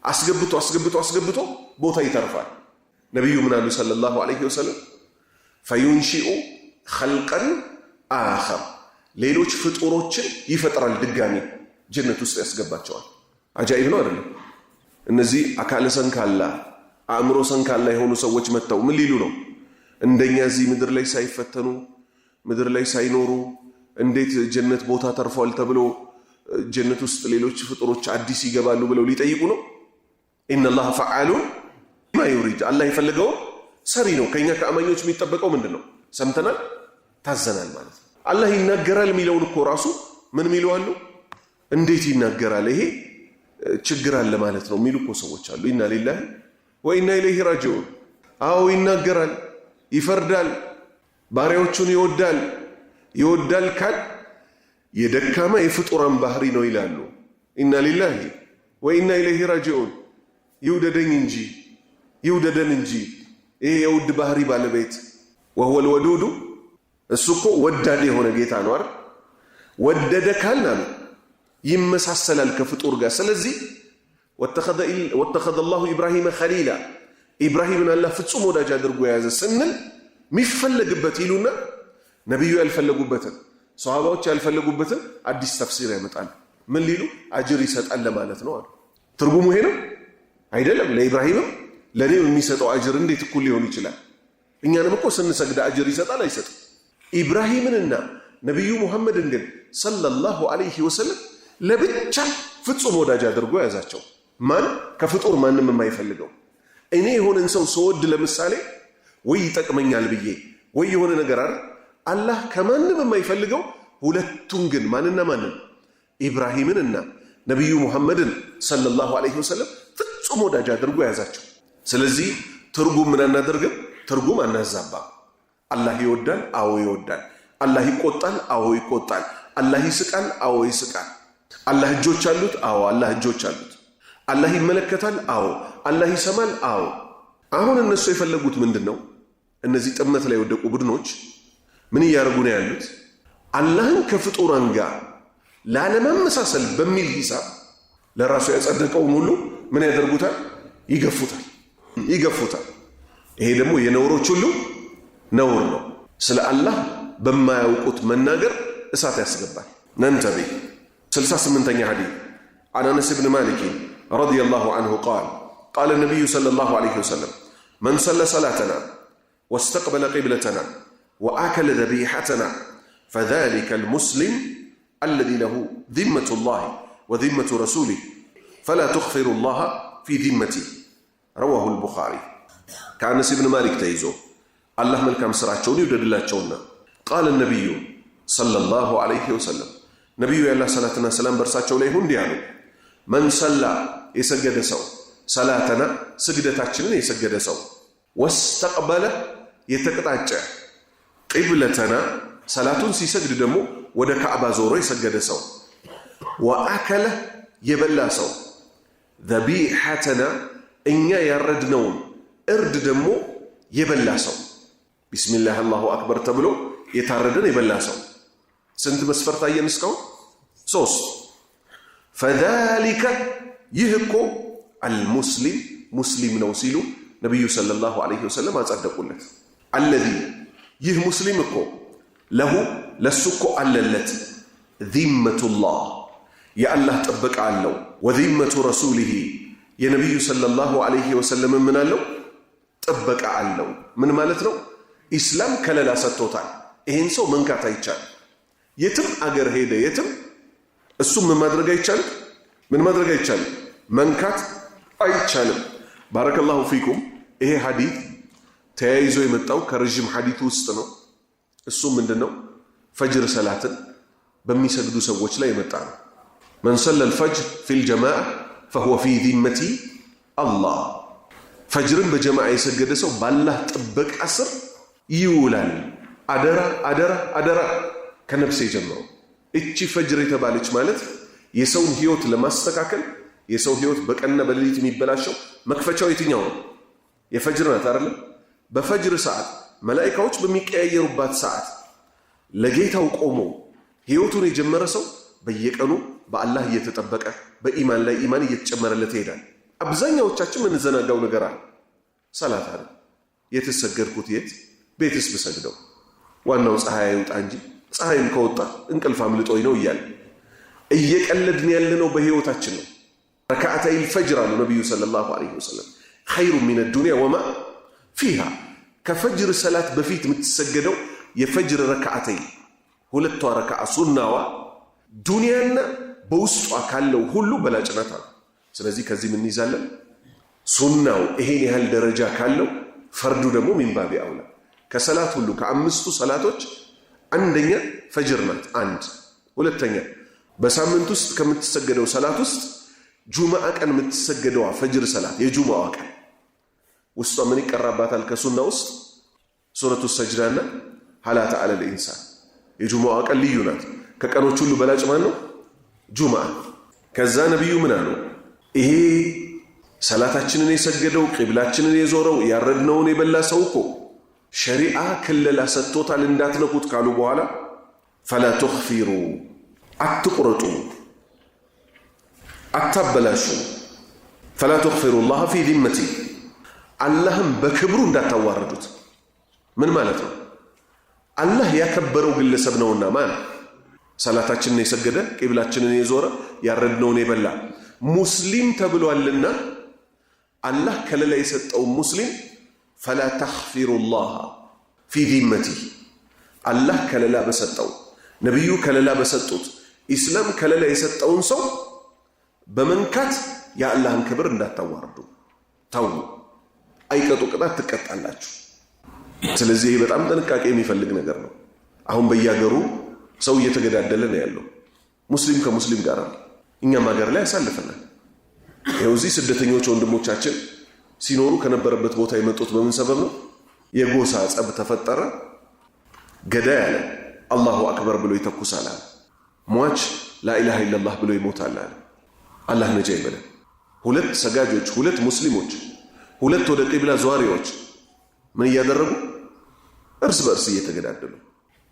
አስገብቶ አስገብቶ አስገብቶ ቦታ ይተርፋል። ነብዩ ምን አሉ ሰለላሁ ዐለይሂ ወሰለም? ፈዩንሺኡ ኸልቀን አኸር ሌሎች ፍጡሮችን ይፈጥራል ድጋሚ ጀነት ውስጥ ያስገባቸዋል። አጃኢብ ነው አይደለም? እነዚህ አካለ ሰንካላ አእምሮ ሰንካላ የሆኑ ሰዎች መጥተው ምን ሊሉ ነው? እንደኛ እዚህ ምድር ላይ ሳይፈተኑ ምድር ላይ ሳይኖሩ እንዴት ጀነት ቦታ ተርፏል ተብሎ ጀነት ውስጥ ሌሎች ፍጡሮች አዲስ ይገባሉ ብለው ሊጠይቁ ነው? ኢነላህ ፈዓሉን ማ ዩሪድ አላህ የፈለገው ሰሪ ነው። ከኛ ከአማኞች የሚጠበቀው ምንድነው? ሰምተናል ታዘናል ማለት ነው። አላህ ይናገራል የሚለውን እኮ ራሱ ምን የሚሉ አሉ? እንዴት ይናገራል ይሄ ችግር አለ ማለት ነው የሚሉ እኮ ሰዎች አሉ። ኢና ሊላሂ ወኢና ኢለይሂ ራጂዑን። አዎ ይናገራል፣ ይፈርዳል፣ ባሪያዎቹን ይወዳል። ይወዳል ካል የደካማ የፍጡራን ባህሪ ነው ይላሉ። ኢና ሊላሂ ወኢና ኢለይሂ ራጂዑን። ይውደደኝ እንጂ ይውደደን እንጂ ይሄ የውድ ባህሪ ባለቤት ወሁወል ወዱዱ እሱ እኮ ወዳድ የሆነ ጌታ ነው አይደል? ወደደ ካልን አሉ ይመሳሰላል ከፍጡር ጋር። ስለዚህ ወተኸዘ አላሁ ኢብራሂመ ኸሊላ ኢብራሂምን አላህ ፍጹም ወዳጅ አድርጎ የያዘ ስንል የሚፈለግበት ይሉና ነቢዩ ያልፈለጉበትን ሰሃባዎች ያልፈለጉበትን አዲስ ተፍሲር ያመጣል። ምን ሊሉ? አጅር ይሰጣል ለማለት ነው አሉ። ትርጉሙ ይሄ ነው አይደለም? ለኢብራሂምም ለኔም የሚሰጠው አጅር እንዴት እኩል ሊሆን ይችላል? እኛንም እኮ ስንሰግድ አጅር ይሰጣል አይሰጥም? ኢብራሂምንና ነቢዩ ሙሐመድን ግን ሰለላሁ ዐለይሂ ወሰለም ለብቻ ፍጹም ወዳጅ አድርጎ ያዛቸው። ማን? ከፍጡር ማንም የማይፈልገው። እኔ የሆነን ሰው ስወድ ለምሳሌ ወይ ይጠቅመኛል ብዬ ወይ የሆነ ነገር አይደል? አላህ ከማንም የማይፈልገው ሁለቱን ግን ማንና ማንን? ኢብራሂምንና ነቢዩ ሙሐመድን ሰለላሁ ዐለይሂ ወሰለም ፍጹም ወዳጅ አድርጎ ያዛቸው። ስለዚህ ትርጉም ምን አናደርግም? ትርጉም አናዛባ። አላህ ይወዳል፣ አዎ ይወዳል። አላህ ይቆጣል፣ አዎ ይቆጣል። አላህ ይስቃል፣ አዎ ይስቃል። አላህ እጆች አሉት፣ አዎ አላህ እጆች አሉት። አላህ ይመለከታል፣ አዎ አላህ ይሰማል፣ አዎ። አሁን እነሱ የፈለጉት ምንድን ነው? እነዚህ ጥመት ላይ የወደቁ ቡድኖች ምን እያደረጉ ነው ያሉት? አላህን ከፍጡራን ጋር ላለማመሳሰል በሚል ሂሳብ ለራሱ ያጸደቀውን ሁሉ ምን ያደርጉታል? ይገፉታል፣ ይገፉታል። ይሄ ደግሞ የነውሮች ሁሉ ነውር ነው። ስለ አላህ በማያውቁት መናገር እሳት ያስገባል። ነንተቢ 68ኛ ሐዲስ عن أنس بن مالك رضي الله عنه قال قال النبي صلى الله عليه وسلم من صلى صلاتنا واستقبل قبلتنا وآكل ذبيحتنا فذلك المسلم الذي له ذمة الله وذمة رسوله فلا تخفر الله في ذمته رواه البخاري. كأنس بن مالك تيزو الله ملكام سرعتشون يودد الله تشونا. قال النبي صلى الله عليه وسلم نبي الله صلاتنا سلام برساتشو ليهون ديانو من صلى يسجد سو صلاتنا سجدتاችንን يسجد سو واستقبل يتقطع قبلتنا صلاتون ሲሰግድ ደግሞ ወደ ካዕባ ዞሮ የሰገደ ሰው وأكل የበላ ሰው ذبيحتنا እኛ ያረድነውን እርድ ደግሞ የበላ ሰው ቢስሚላህ አላሁ አክበር ተብሎ የታረደን የበላ ሰው ስንት መስፈርት አየን እስካሁን? 3 فذلك ይህኮ አልሙስሊም ሙስሊም ነው ሲሉ ነብዩ ሰለላሁ ዐለይሂ ወሰለም አጸደቁለት። አለዚ ይህ ሙስሊም እኮ ለሁ ለሱኮ አለለት ዚመቱላህ የአላህ ጥበቃ አለው። ወዚመቱ ረሱሊሂ የነብዩ ሰለላሁ ዐለይሂ ወሰለም ምን አለው? ጥበቃ አለው። ምን ማለት ነው? ኢስላም ከለላ ሰጥቶታል። ይሄን ሰው መንካት አይቻልም። የትም አገር ሄደ የትም እሱም ምን ማድረግ አይቻልም? ምን ማድረግ አይቻልም? መንካት አይቻልም። ባረከላሁ ፊኩም። ይሄ ሐዲስ ተያይዞ የመጣው ከረጅም ሐዲስ ውስጥ ነው። እሱ ምንድነው? ፈጅር ሰላትን በሚሰግዱ ሰዎች ላይ የመጣ ነው። መን ሰለል ፈጅር ፊል ጀማዓ فهو في ذمة الله ፈጅርን በጀማዓ የሰገደ ሰው ባላህ ጥበቃ ስር ይውላል። አደራ አደራ አደራ ከነፍሴ ጀምሮ እቺ ፈጅር የተባለች ማለት የሰውን ህይወት ለማስተካከል የሰው ህይወት በቀንና በሌሊት የሚበላሸው መክፈቻው የትኛው ነው? የፈጅር ናት አይደል? በፈጅር ሰዓት መላእክቶች በሚቀያየሩባት ሰዓት ለጌታው ቆሞ ህይወቱን የጀመረ ሰው በየቀኑ በአላህ እየተጠበቀ በኢማን ላይ ኢማን እየተጨመረለት ይሄዳል። አብዛኛዎቻችን ምን ዘናጋው ነገር አለ? ሰላት አይደል? የተሰገድኩት የት ቤትስ ብሰግደው ዋናው ፀሐይ ይውጣ እንጂ ፀሐይም ከወጣ እንቅልፍ አምልጦኝ ነው እያለ እየቀለድን ያለነው በህይወታችን ነው። ረካዓተይ الفجر አሉ ነብዩ ሰለላሁ ዐለይሂ ወሰለም خير من الدنيا وما فيها ከፈጅር ሰላት በፊት የምትሰገደው የፈጅር ረካዓተይ ሁለቷ ረካዓ ሱናዋ ዱንያና በውስጧ ካለው ሁሉ በላጭ ናት። ስለዚህ ከዚህ ምን ይዛለን? ሱናው ይሄን ያህል ደረጃ ካለው ፈርዱ ደግሞ ሚንባቢ አውላ ከሰላት ሁሉ ከአምስቱ ሰላቶች አንደኛ ፈጅር ናት። አንድ ሁለተኛ በሳምንት ውስጥ ከምትሰገደው ሰላት ውስጥ ጁማዓ ቀን የምትሰገደው ፈጅር ሰላት የጁማዓ ቀን ውስጧ ምን ይቀራባታል? ከሱና ውስጥ ሱረቱ ሰጅዳና ሐላተ አለል ኢንሳን የጁማዓ ቀን ልዩ ናት። ከቀኖች ሁሉ በላጭ ማን ነው? ጁማዓ። ከዛ ነብዩ ምን አሉ? ይሄ ሰላታችንን የሰገደው ቂብላችንን የዞረው ያረድነውን የበላ ሰው እኮ ሸሪዓ ክልላ ሰጥቶታል እንዳትነኩት ካሉ በኋላ ፈላ ተኽፊሩ አትቁረጡ አታበላሹ ፈላ ተኽፊሩ አላህ ፊ ዚመቲ አላህም በክብሩ እንዳታዋርዱት። ምን ማለት ነው? አላህ ያከበረው ግለሰብ ነውና ማን ሰላታችንን የሰገደ ቂብላችንን የዞረ ያረድነውን የበላ ሙስሊም ተብሏልና አላህ ከለላ የሰጠው ሙስሊም ፈላ ተኽፊሩ አላህ ፊ ዚመቲ አላህ ከለላ በሰጠው ነብዩ ከለላ በሰጡት ኢስላም ከለላ የሰጠውን ሰው በመንካት የአላህን ክብር እንዳታዋርዱ ተው። አይቀጡ ቅጣት ትቀጣላችሁ። ስለዚህ ይሄ በጣም ጥንቃቄ የሚፈልግ ነገር ነው። አሁን በየሀገሩ ሰው እየተገዳደለ ነው ያለው ሙስሊም ከሙስሊም ጋር። እኛም ሀገር ላይ ያሳልፈናል። ይኸው እዚህ ስደተኞች ወንድሞቻችን ሲኖሩ ከነበረበት ቦታ የመጡት በምን ሰበብ ነው? የጎሳ ጸብ ተፈጠረ። ገዳይ አለ አላሁ አክበር ብሎ ይተኩሳል አለ። ሟች ላኢላሃ ኢላላህ ብሎ ይሞታል አለ። አላህ ነጃ ይበለን። ሁለት ሰጋጆች፣ ሁለት ሙስሊሞች፣ ሁለት ወደ ቂብላ ዟሪዎች ምን እያደረጉ እርስ በእርስ እየተገዳደሉ።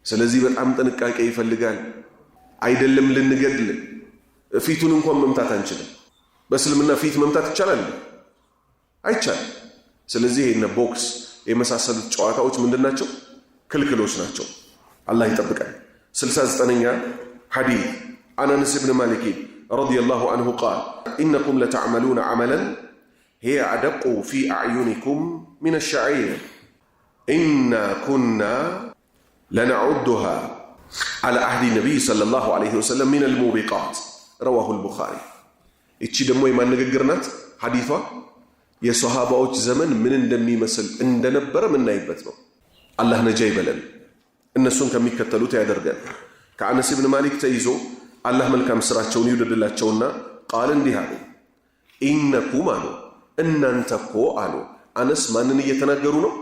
ስለዚህ በጣም ጥንቃቄ ይፈልጋል። አይደለም ልንገድል ፊቱን እንኳን መምታት አንችልም። በእስልምና ፊት መምታት ይቻላል? አይቻልም። ስለዚህ ይሄን ቦክስ የመሳሰሉት ጨዋታዎች ምንድናቸው? ክልክሎች ናቸው። አላህ ይጠብቃል። 69ኛ ሐዲስ አናስ ኢብኑ ማሊክ ረዲየላሁ ዐንሁ ቃል ኢነኩም ለተዕመሉነ ዐመለን ሂየ አደቁ ፊ አዕዩኒኩም ሚነ ሸዒር ኢና ኩና ለነዑዱሃ ዐላ አህዲ ነቢይ ሰለላሁ ዐለይሂ ወሰለም ሚነል ሙቢቃት ረዋሁል ቡኻሪ። እቺ ደግሞ የማን ንግግር ናት? ሐዲሷ የሶሃባዎች ዘመን ምን እንደሚመስል እንደነበረ ምናይበት ነው። አላህ ነጃ ይበለን፣ እነሱን ከሚከተሉት ያደርገን። ከአነስ ኢብኑ ማሊክ ተይዞ አላህ መልካም ስራቸውን ይውደድላቸውና ቃል እንዲህ አሉ። ኢነኩም አሉ እናንተ እኮ አሉ። አነስ ማንን እየተናገሩ ነው?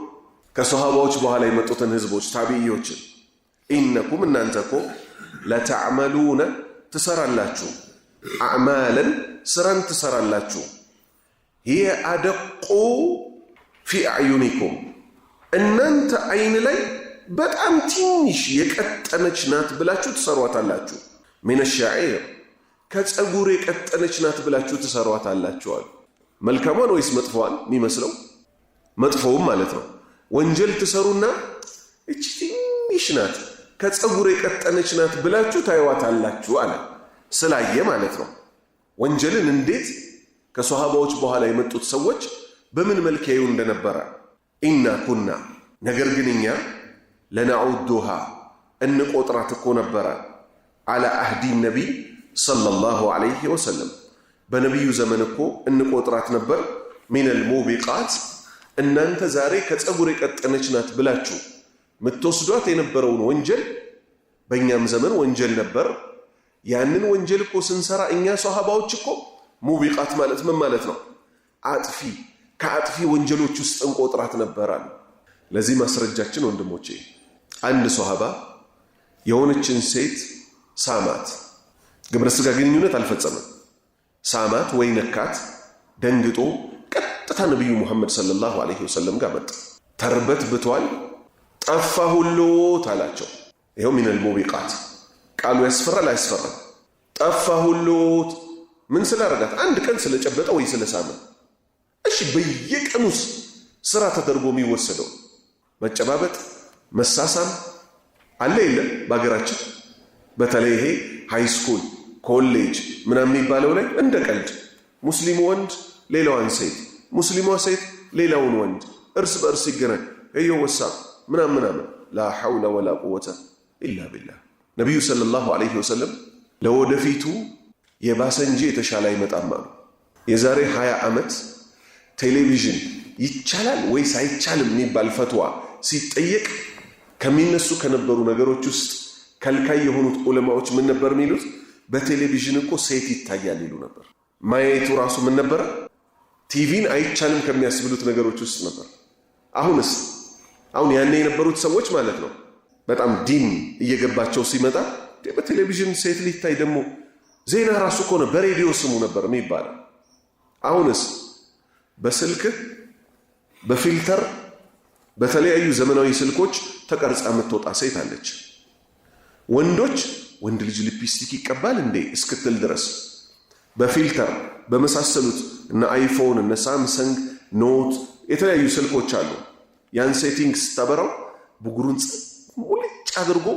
ከሶሃባዎች በኋላ የመጡትን ህዝቦች ታቢዒዎችን። ኢነኩም እናንተ እኮ ለተዕመሉነ ትሰራላችሁ፣ አዕማለን ስራን ትሰራላችሁ፣ ሂየ አደቁ ፊ አዕዩኒኩም እናንተ አይን ላይ በጣም ትንሽ የቀጠነች ናት ብላችሁ ትሰሯታላችሁ። ምን الشعير ከፀጉር የቀጠነች ናት ብላችሁ ትሰሯታላችሁ አሉ። መልካሟን ወይስ መጥፎዋን የሚመስለው? መጥፎውም ማለት ነው። ወንጀል ትሰሩና እቺ ትንሽ ናት ከፀጉር የቀጠነች ናት ብላችሁ ታዩዋታላችሁ አለ። ስላየ ማለት ነው። ወንጀልን እንዴት ከሷሃባዎች በኋላ የመጡት ሰዎች በምን መልክ ያዩ እንደነበረ ኢና ኩና ነገር ግን እኛ ለነዑዱሃ እንቆጥራት እኮ ነበረ አላ አህዲ ነቢይ ሰለላሁ ዐለይሂ ወሰለም በነቢዩ ዘመን እኮ እንቆጥራት ነበር ሚነል ሙቢቃት እናንተ ዛሬ ከፀጉር የቀጠነች ናት ብላችሁ ምትወስዷት የነበረውን ወንጀል በእኛም ዘመን ወንጀል ነበር። ያንን ወንጀል እኮ ስንሰራ እኛ ሷሃባዎች እኮ ሙቢቃት ማለት ምን ማለት ነው? አጥፊ ከአጥፊ ወንጀሎች ውስጥ እንቆጥራት ነበር አሉ። ለዚህ ማስረጃችን ወንድሞቼ አንድ ሷሃባ የሆነችን ሴት ሳማት፣ ግብረ ሥጋ ግንኙነት አልፈጸመም፣ ሳማት ወይ ነካት። ደንግጦ ቀጥታ ነቢዩ ሙሐመድ ሰለላሁ ዐለይሂ ወሰለም ጋር መጣ። ተርበት ብቷል፣ ጠፋ ሁሉት አላቸው። ይኸው ሚነል ሙቢቃት ቃሉ ያስፈራል አያስፈራም? ጠፋ ሁሉት። ምን ስላረጋት? አንድ ቀን ስለጨበጠ ወይ ስለሳመ። እሺ በየቀኑስ ስራ ተደርጎ የሚወሰደው መጨባበጥ መሳሳም አለ የለም? በሀገራችን በተለይ ይሄ ሃይ ስኩል ኮሌጅ ምናምን የሚባለው ላይ እንደ ቀልድ ሙስሊሙ ወንድ ሌላዋን ሴት፣ ሙስሊሟ ሴት ሌላውን ወንድ እርስ በእርስ ይገናኝ እዮ ወሳ ምናምን ላ ሐውለ ወላ ቁወተ ኢላ ቢላህ። ነቢዩ ሰለላሁ ዐለይሂ ወሰለም ለወደፊቱ የባሰ እንጂ የተሻለ አይመጣም አሉ። የዛሬ 20 ዓመት ቴሌቪዥን ይቻላል ወይስ አይቻልም የሚባል ፈትዋ ሲጠየቅ ከሚነሱ ከነበሩ ነገሮች ውስጥ ከልካይ የሆኑት ዑለማዎች ምን ነበር የሚሉት? በቴሌቪዥን እኮ ሴት ይታያል ይሉ ነበር። ማየቱ ራሱ ምን ነበር? ቲቪን አይቻልም ከሚያስብሉት ነገሮች ውስጥ ነበር። አሁንስ አሁን ያኔ የነበሩት ሰዎች ማለት ነው በጣም ዲን እየገባቸው ሲመጣ በቴሌቪዥን ሴት ሊታይ ደግሞ ዜና ራሱ እኮ ነው በሬዲዮ ስሙ ነበር የሚባለው። አሁንስ በስልክ በፊልተር በተለያዩ ዘመናዊ ስልኮች ተቀርጻ የምትወጣ ሴት አለች። ወንዶች ወንድ ልጅ ሊፕስቲክ ይቀባል እንዴ እስክትል ድረስ በፊልተር በመሳሰሉት እነ አይፎን እነ ሳምሰንግ ኖት የተለያዩ ስልኮች አሉ። ያን ሴቲንግ ስታበራው ብጉሩን ሙልጭ አድርጎ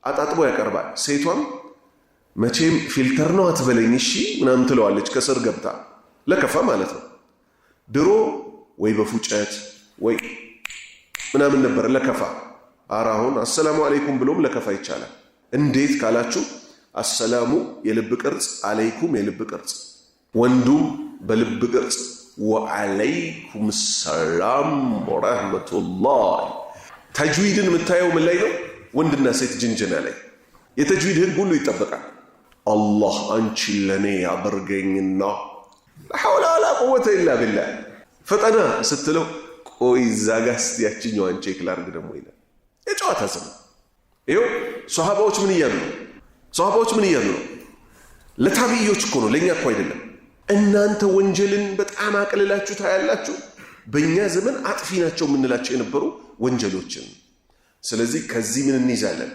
አጣጥቦ ያቀርባል። ሴቷም መቼም ፊልተር ነው አትበለኝ እሺ ምናምን ትለዋለች ከስር ገብታ ለከፋ ማለት ነው። ድሮ ወይ በፉጨት ወይ ምናምን ነበር ለከፋ። አራሁን አሰላሙ አለይኩም ብሎም ለከፋ ይቻላል። እንዴት ካላችሁ አሰላሙ የልብ ቅርጽ፣ አለይኩም የልብ ቅርጽ፣ ወንዱም በልብ ቅርጽ ወአለይኩም ሰላም ወራህመቱላህ። ተጅዊድን የምታየው ምን ላይ ነው? ወንድና ሴት ጅንጅና ላይ የተጅዊድ ህግ ሁሉ ይጠበቃል። አላህ አንቺን ለኔ ያበርገኝና ሐውላ ወላ ቁወተ ኢላ ቢላህ ፈጠና ስትለው ቆይ ዛጋስ ያቺኛዋን ቼክ ላርግ ደግሞ ይላል። የጨዋታ ስም ይኸው ሷሃባዎች ምን እያሉ ነው? ሷሃባዎች ምን እያሉ ነው? ለታቢዮች እኮ ነው፣ ለኛ እኮ አይደለም። እናንተ ወንጀልን በጣም አቅልላችሁ ታያላችሁ። በእኛ ዘመን አጥፊ ናቸው የምንላቸው የነበሩ ወንጀሎችን። ስለዚህ ከዚህ ምን እንይዛለን?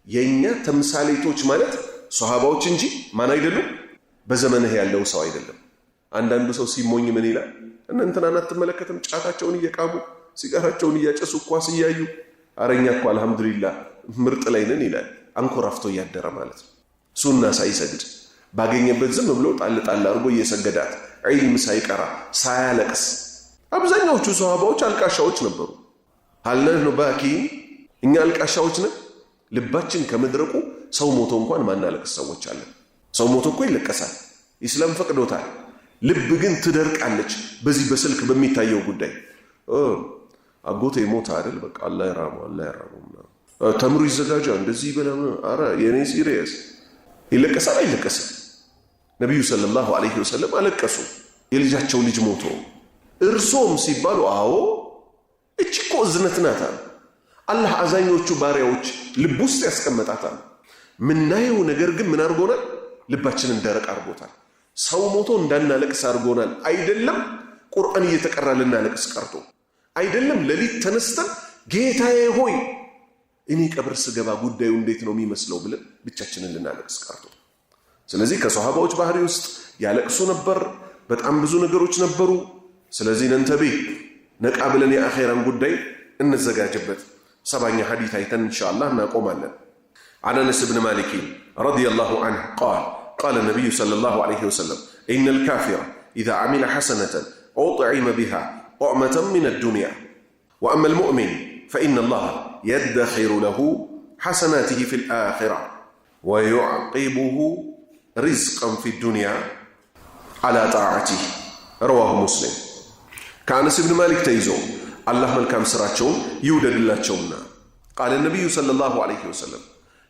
የኛ ተምሳሌቶች ማለት ሷሃባዎች እንጂ ማን አይደሉም? በዘመንህ ያለው ሰው አይደለም። አንዳንዱ ሰው ሲሞኝ ምን ይላል? እናንተና አትመለከትም? ጫታቸውን እየቃሙ ሲጋራቸውን እያጨሱ ኳስ እያዩ አረኛ እኮ አልহামዱሊላህ ምርጥ ላይ ነን ይላል። አንኮራፍቶ እያደረ ማለት ነው። ሱና ሳይሰግድ ባገኘበት ዝም ብሎ ጣል ጣል አድርጎ እየሰገዳት ዒልም ሳይቀራ ሳያለቅስ። አብዛኛዎቹ ሷሃባዎች አልቃሻዎች ነበሩ። ሀልነህ ነው ባኪ እኛ አልቃሻዎች ነን። ልባችን ከመድረቁ ሰው ሞቶ እንኳን ማናለቅስ ሰዎች አለን። ሰው ሞቶ እኮ ይለቀሳል፣ ኢስላም ፈቅዶታል። ልብ ግን ትደርቃለች በዚህ በስልክ በሚታየው ጉዳይ። አጎቴ ሞተ አይደል በቃ አላህ ይራመው አላህ ይራመው ተምሩ ይዘጋጃ እንደዚህ በላም። አረ የኔ ሲሪየስ ይለቀሳል አይለቀስም? ነብዩ ሰለላሁ ዐለይሂ ወሰለም አለቀሱ የልጃቸው ልጅ ሞቶ። እርሶም ሲባሉ አዎ እቺ እኮ እዝነት ናት። አላህ አዛኞቹ ባሪያዎች ልብ ውስጥ ያስቀመጣታል። ምናየው ነገር ግን ምን አድርጎናል? ልባችንን ደረቅ አድርጎታል። ሰው ሞቶ እንዳናለቅስ አድርጎናል። አይደለም ቁርአን እየተቀራ ልናለቅስ ቀርቶ አይደለም ሌሊት ተነስተን ጌታዬ ሆይ እኔ ቀብር ስገባ ጉዳዩ እንዴት ነው የሚመስለው ብለን ብቻችንን ልናለቅስ ቀርቶ። ስለዚህ ከሷሃባዎች ባህሪ ውስጥ ያለቅሱ ነበር። በጣም ብዙ ነገሮች ነበሩ። ስለዚህ ነንተቤ ነቃ ብለን የአኺራን ጉዳይ እንዘጋጅበት። ሰባኛ ሐዲስ አይተን ኢንሻአላህ እናቆማለን። عن أنس بن مالك رضي الله عنه قال النبي صلى الله عليه وسلم إن الكافر إذا عمل حسنة أطعم بها طعمة من الدنيا وأما المؤمن فإن الله يدخر له حسناته في الآخرة ويعقبه رزقا في الدنيا على طاعته رواه مسلم. كأنس بن مالك تيزو الله ملكام سراتشون يودد الله تشونا. قال النبي صلى الله عليه وسلم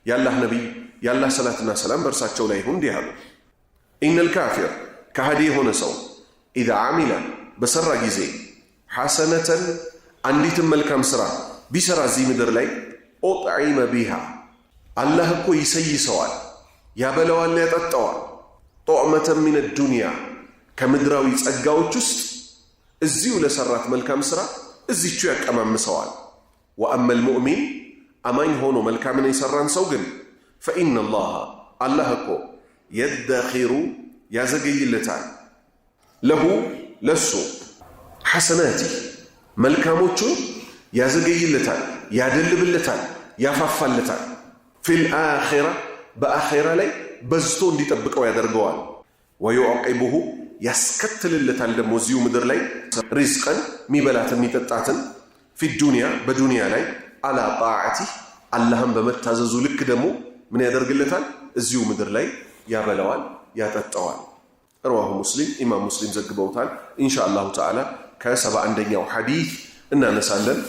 يا الله نبي يا الله صلاتنا سلام برساتشو ليهون ديهالو إن الكافر كهدي هنا سو إذا عمل بسر جزي حسنة أنديت ملكام سرا بسر زي مدر لي أطعم بها الله كو يسيي سوال يا بلو اللي تتوال طعمة من الدنيا كمدراوي تسقاو جست الزيو لسرات ملكام سرا الزي تشوك أمام سوال. وأما المؤمن أمان هونو ملكام يسران سوغن فإن الله كو يدخر يا زقي اللتان له لسو حسناتي ملكاموچو يا زقي اللتان يا دلب اللتان يا فاف اللتان في الآخرة بآخرة لي بزتون دي تبقوا يا درقوان ويعقبه يسكتل اللتان لموزيو مدر لي رزقا ميبلات ميتتاتن في الدنيا بدنيا لي على طاعته اللهم بمتاززو لك دمو من يدرق اللتان الزيو مدر لي يا بلوان يا تتوان. رواه مسلم إمام مسلم زقبوتان إن شاء الله تعالى كسبع عندنا حديث إننا نسألن